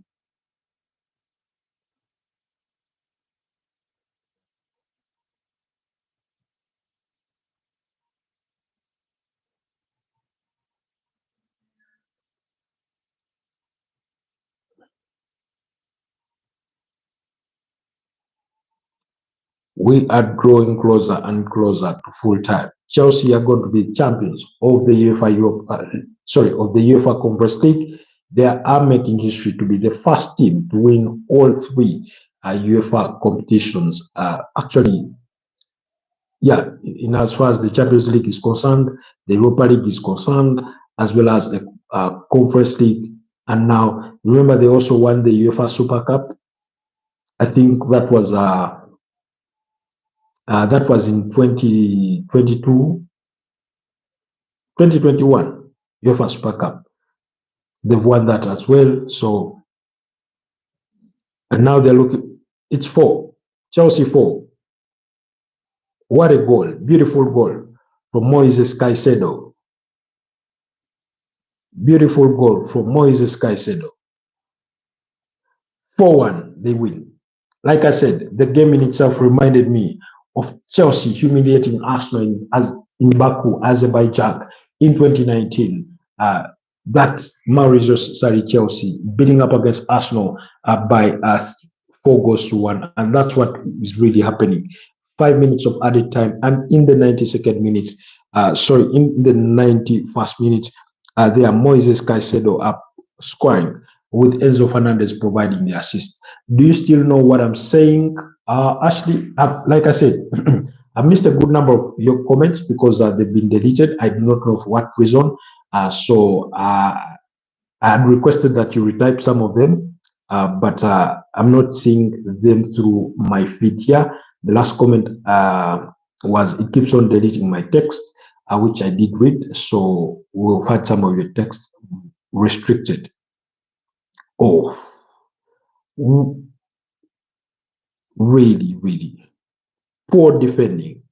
we are drawing closer and closer to full time. Chelsea are going to be champions of the UEFA Conference League. They are making history to be the first team to win all 3 UEFA competitions. Actually, yeah, in as far as the Champions League is concerned, the Europa League is concerned, as well as the Conference League. And now, remember, they also won the UEFA Super Cup. I think that was in 2022, 2021 UEFA Super Cup. They've won that as well. So, and now they're looking, it's 4, Chelsea 4. What a goal, beautiful goal from Moises Caicedo. Beautiful goal from Moises Caicedo. 4-1, they win. Like I said, the game in itself reminded me of Chelsea humiliating Arsenal in Baku, Azerbaijan in 2019. That Mauricio Sarri Chelsea beating up against Arsenal by 4 goals to 1, and that's what is really happening. 5 minutes of added time, and in the 92nd minute, in the 91st minute, there Moises Caicedo up scoring with Enzo Fernandez providing the assist. Do you still know what I'm saying? Ashley, like I said, I missed a good number of your comments because they've been deleted. I do not know for what reason. So I had requested that you retype some of them, but I'm not seeing them through my feed here. The last comment was, it keeps on deleting my text, which I did read. So we've had some of your text restricted. Oh, really poor defending,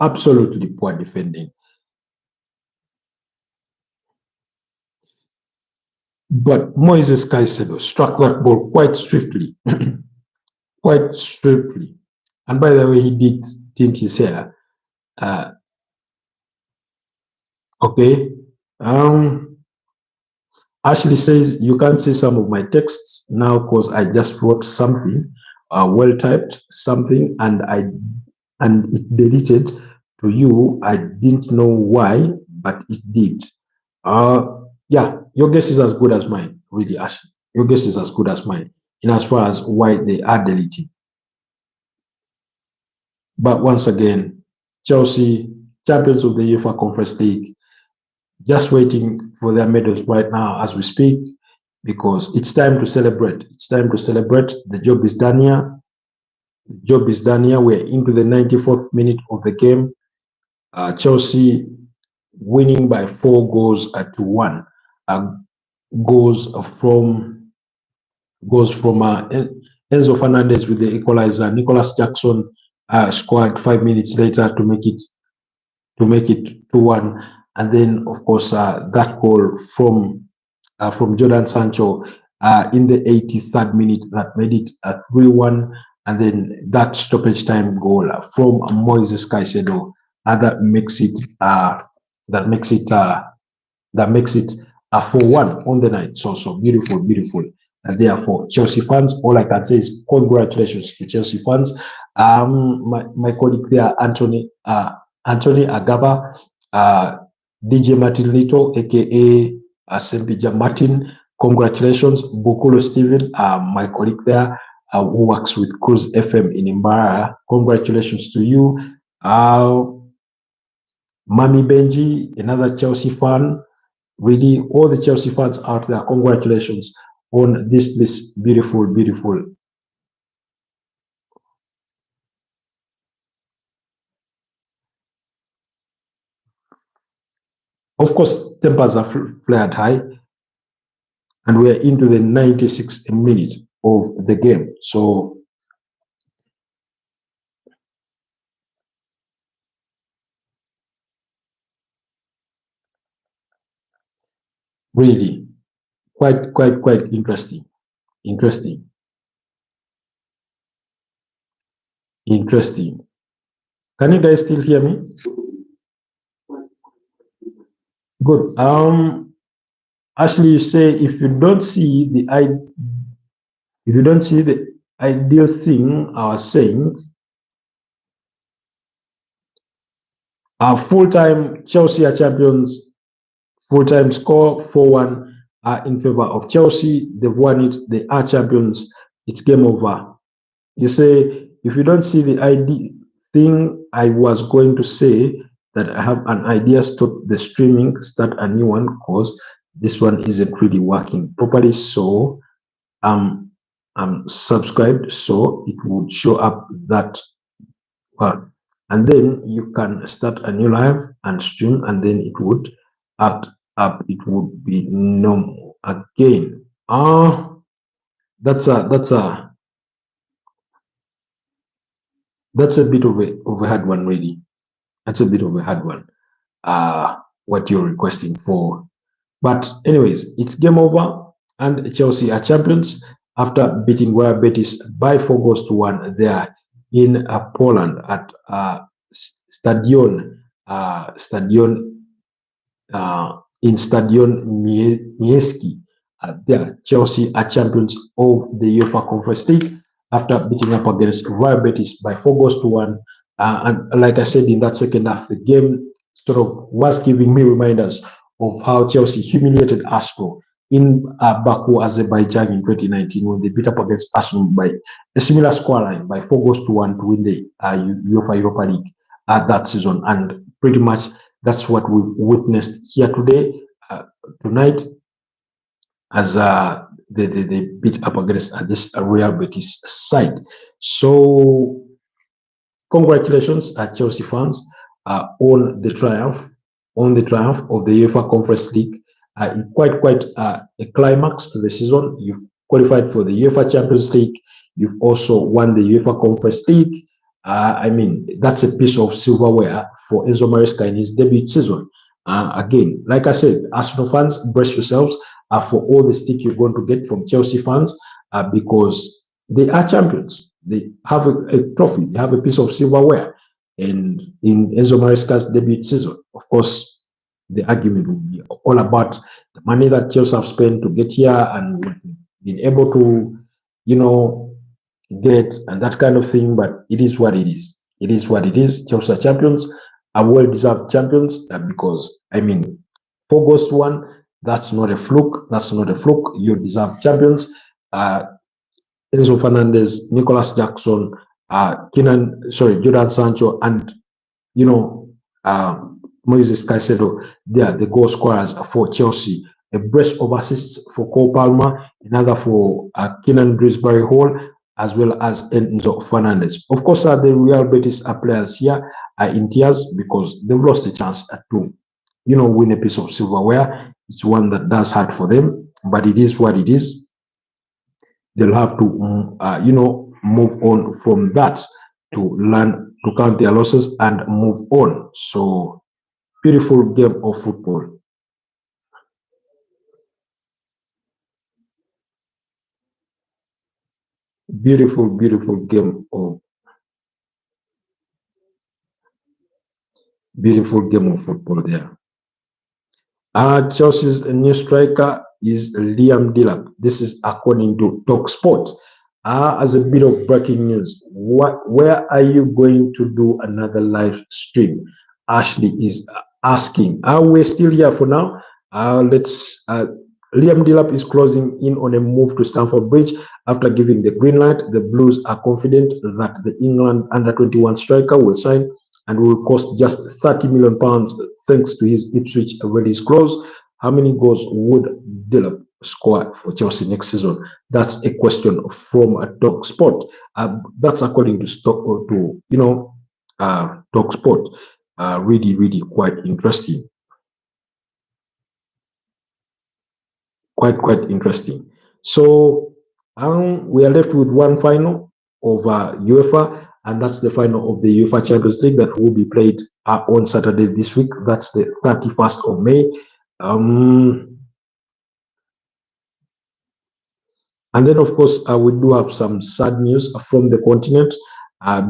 absolutely poor defending. But Moises Caicedo struck that ball quite swiftly, quite swiftly. And by the way, he did tint his hair. Okay. Ashley says you can't see some of my texts now because I just wrote something, well typed something, and it deleted to you. I didn't know why, but it did. Yeah, your guess is as good as mine, really, Ashley. Your guess is as good as mine in as far as why they are deleting. But once again, Chelsea, champions of the UEFA Conference League, just waiting for their medals right now as we speak, because it's time to celebrate. It's time to celebrate. The job is done here. The job is done here. We're into the 94th minute of the game. Chelsea winning by 4 goals to 1. Goes from Enzo Fernandez with the equalizer, Nicolas Jackson scored 5 minutes later to make it 2-1, and then of course that goal from Jordan Sancho in the 83rd minute that made it 3-1, and then that stoppage time goal from Moises Caicedo that makes it that makes it 4-1 on the night. So beautiful, beautiful. And therefore, Chelsea fans, all I can say is congratulations to Chelsea fans. My colleague there, Anthony Agaba, DJ Martin Lito, aka Sempija Martin, congratulations. Bukolo Steven, my colleague there, who works with Cruise FM in Imbara, congratulations to you. Mami Benji, another Chelsea fan. Really, all the Chelsea fans out there, congratulations on this beautiful, beautiful. Of course, tempers are flared high, and we're into the 96th minute of the game. So really, quite interesting. Interesting. Can you guys still hear me? Good. Ashley, you say if you don't see the ideal thing I was saying, full-time Chelsea are champions, full-time score 4-1 in favor of Chelsea. They've won it, they are champions, it's game over. You say if you don't see the ideal thing I was going to say, that I have an idea, stop the streaming, start a new one, because this one isn't really working properly. So I'm subscribed, so it would show up that one, and then you can start a new live and stream, and then it would act up, it would be normal again. That's a bit of a hard one, really. That's a bit of a hard one, what you're requesting for. But anyways, it's game over, and Chelsea are champions after beating Real Betis by 4-1 there in Poland at Stadion Miejski. There, Chelsea are champions of the UEFA Conference League after beating up against Real Betis by 4-1. And like I said, in that second half, the game sort of was giving me reminders of how Chelsea humiliated Arsenal in Baku, Azerbaijan in 2019 when they beat up against Arsenal by a similar scoreline by 4-1 to win the UEFA Europa League that season. And pretty much that's what we witnessed here today, tonight, as they beat up against this Real Betis side. So congratulations, Chelsea fans, on the triumph of the UEFA Conference League. Quite a climax to the season. You've qualified for the UEFA Champions League. You've also won the UEFA Conference League. I mean, that's a piece of silverware for Enzo Maresca in his debut season. Again, like I said, Arsenal fans, brace yourselves for all the stick you're going to get from Chelsea fans, because they are champions. They have a trophy. They have a piece of silverware. And in Enzo Maresca's debut season, of course, the argument will be all about the money that Chelsea have spent to get here and been able to, get and that kind of thing. But it is what it is. It is what it is. Chelsea are champions, are well-deserved champions, because, I mean, 4-1, that's not a fluke. That's not a fluke. You deserve champions. Enzo Fernandez, Nicolas Jackson, Jordan Sancho, and Moises Caicedo, they are the goal scorers for Chelsea. A brace of assists for Cole Palmer, another for Keenan Dewsbury Hall, as well as Enzo Fernandez. Of course, the Real Betis players here are in tears because they've lost a chance to, win a piece of silverware. It's one that does hurt for them, but it is what it is. They'll have to, move on from that. to learn to count their losses and move on. So beautiful game of football. Beautiful game of football there. Chelsea's new striker is Liam Delap. This is according to TalkSport. As a bit of breaking news, where are you going to do another live stream? Ashley is asking. We're still here for now. Liam Delap is closing in on a move to Stamford Bridge after giving the green light. The Blues are confident that the England under-21 striker will sign and will cost just £30 million thanks to his Ipswich release clause. How many goals would Delap score for Chelsea next season? That's a question from TalkSport. That's according to TalkSport. Really quite interesting. Quite interesting. So we are left with one final of UEFA, and that's the final of the UEFA Champions League that will be played on Saturday this week. That's the 31st of May. And then, of course, we do have some sad news from the continent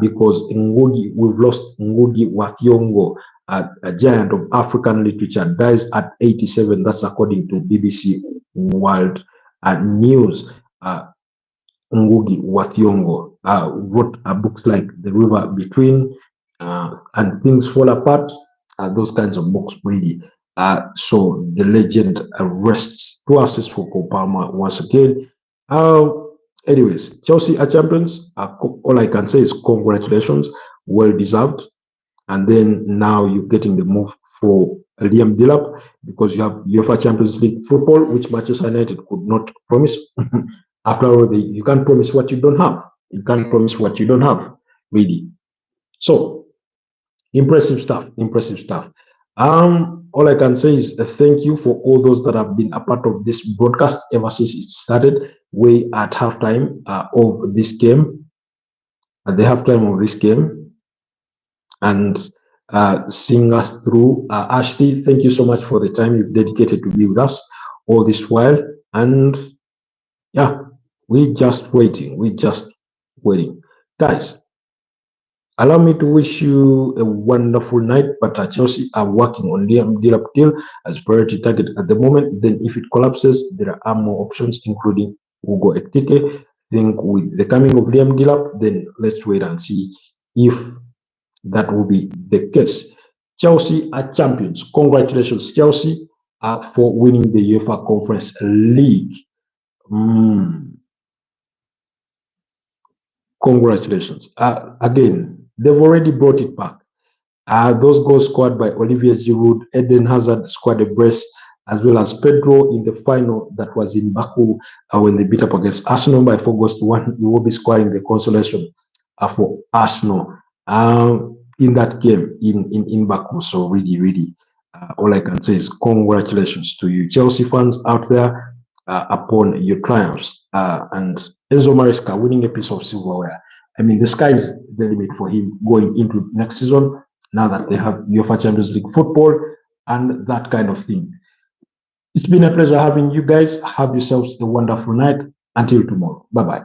because we've lost Ngugi wa Thiong'o, a giant of African literature, dies at 87. That's according to BBC World News. Ngugi wa Thiong'o wrote books like The River Between and Things Fall Apart, those kinds of books, really. So the legend rests to us as Football Palmer once again. Anyways, Chelsea are champions. All I can say is congratulations, well deserved. And then now you're getting the move for Liam Delap because you have UEFA Champions League football, which Manchester United could not promise. After all, you can't promise what you don't have. You can't promise what you don't have, really. So impressive stuff. All I can say is thank you for all those that have been a part of this broadcast ever since it started, way at halftime of this game, at the halftime of this game, and seeing us through. Ashley, thank you so much for the time you've dedicated to be with us all this while. And yeah, we're just waiting. Guys, allow me to wish you a wonderful night, but Chelsea are working on Liam Delap deal as priority target at the moment. Then if it collapses, there are more options, including Ugo Ekitike. I think with the coming of Liam Delap, then let's wait and see if that will be the case. Chelsea are champions. Congratulations, Chelsea, for winning the UEFA Conference League. Congratulations. Again, they've already brought it back. Those goals scored by Olivier Giroud, Eden Hazard scored a brace, as well as Pedro in the final that was in Baku when they beat up against Arsenal by 4 goals to 1. He will be scoring the consolation for Arsenal in that game in Baku. So really, all I can say is congratulations to you Chelsea fans out there upon your triumphs. And Enzo Maresca winning a piece of silverware. I mean, the sky is the limit for him going into next season, now that they have UEFA Champions League football and that kind of thing. It's been a pleasure having you guys. Have yourselves a wonderful night. Until tomorrow. Bye-bye.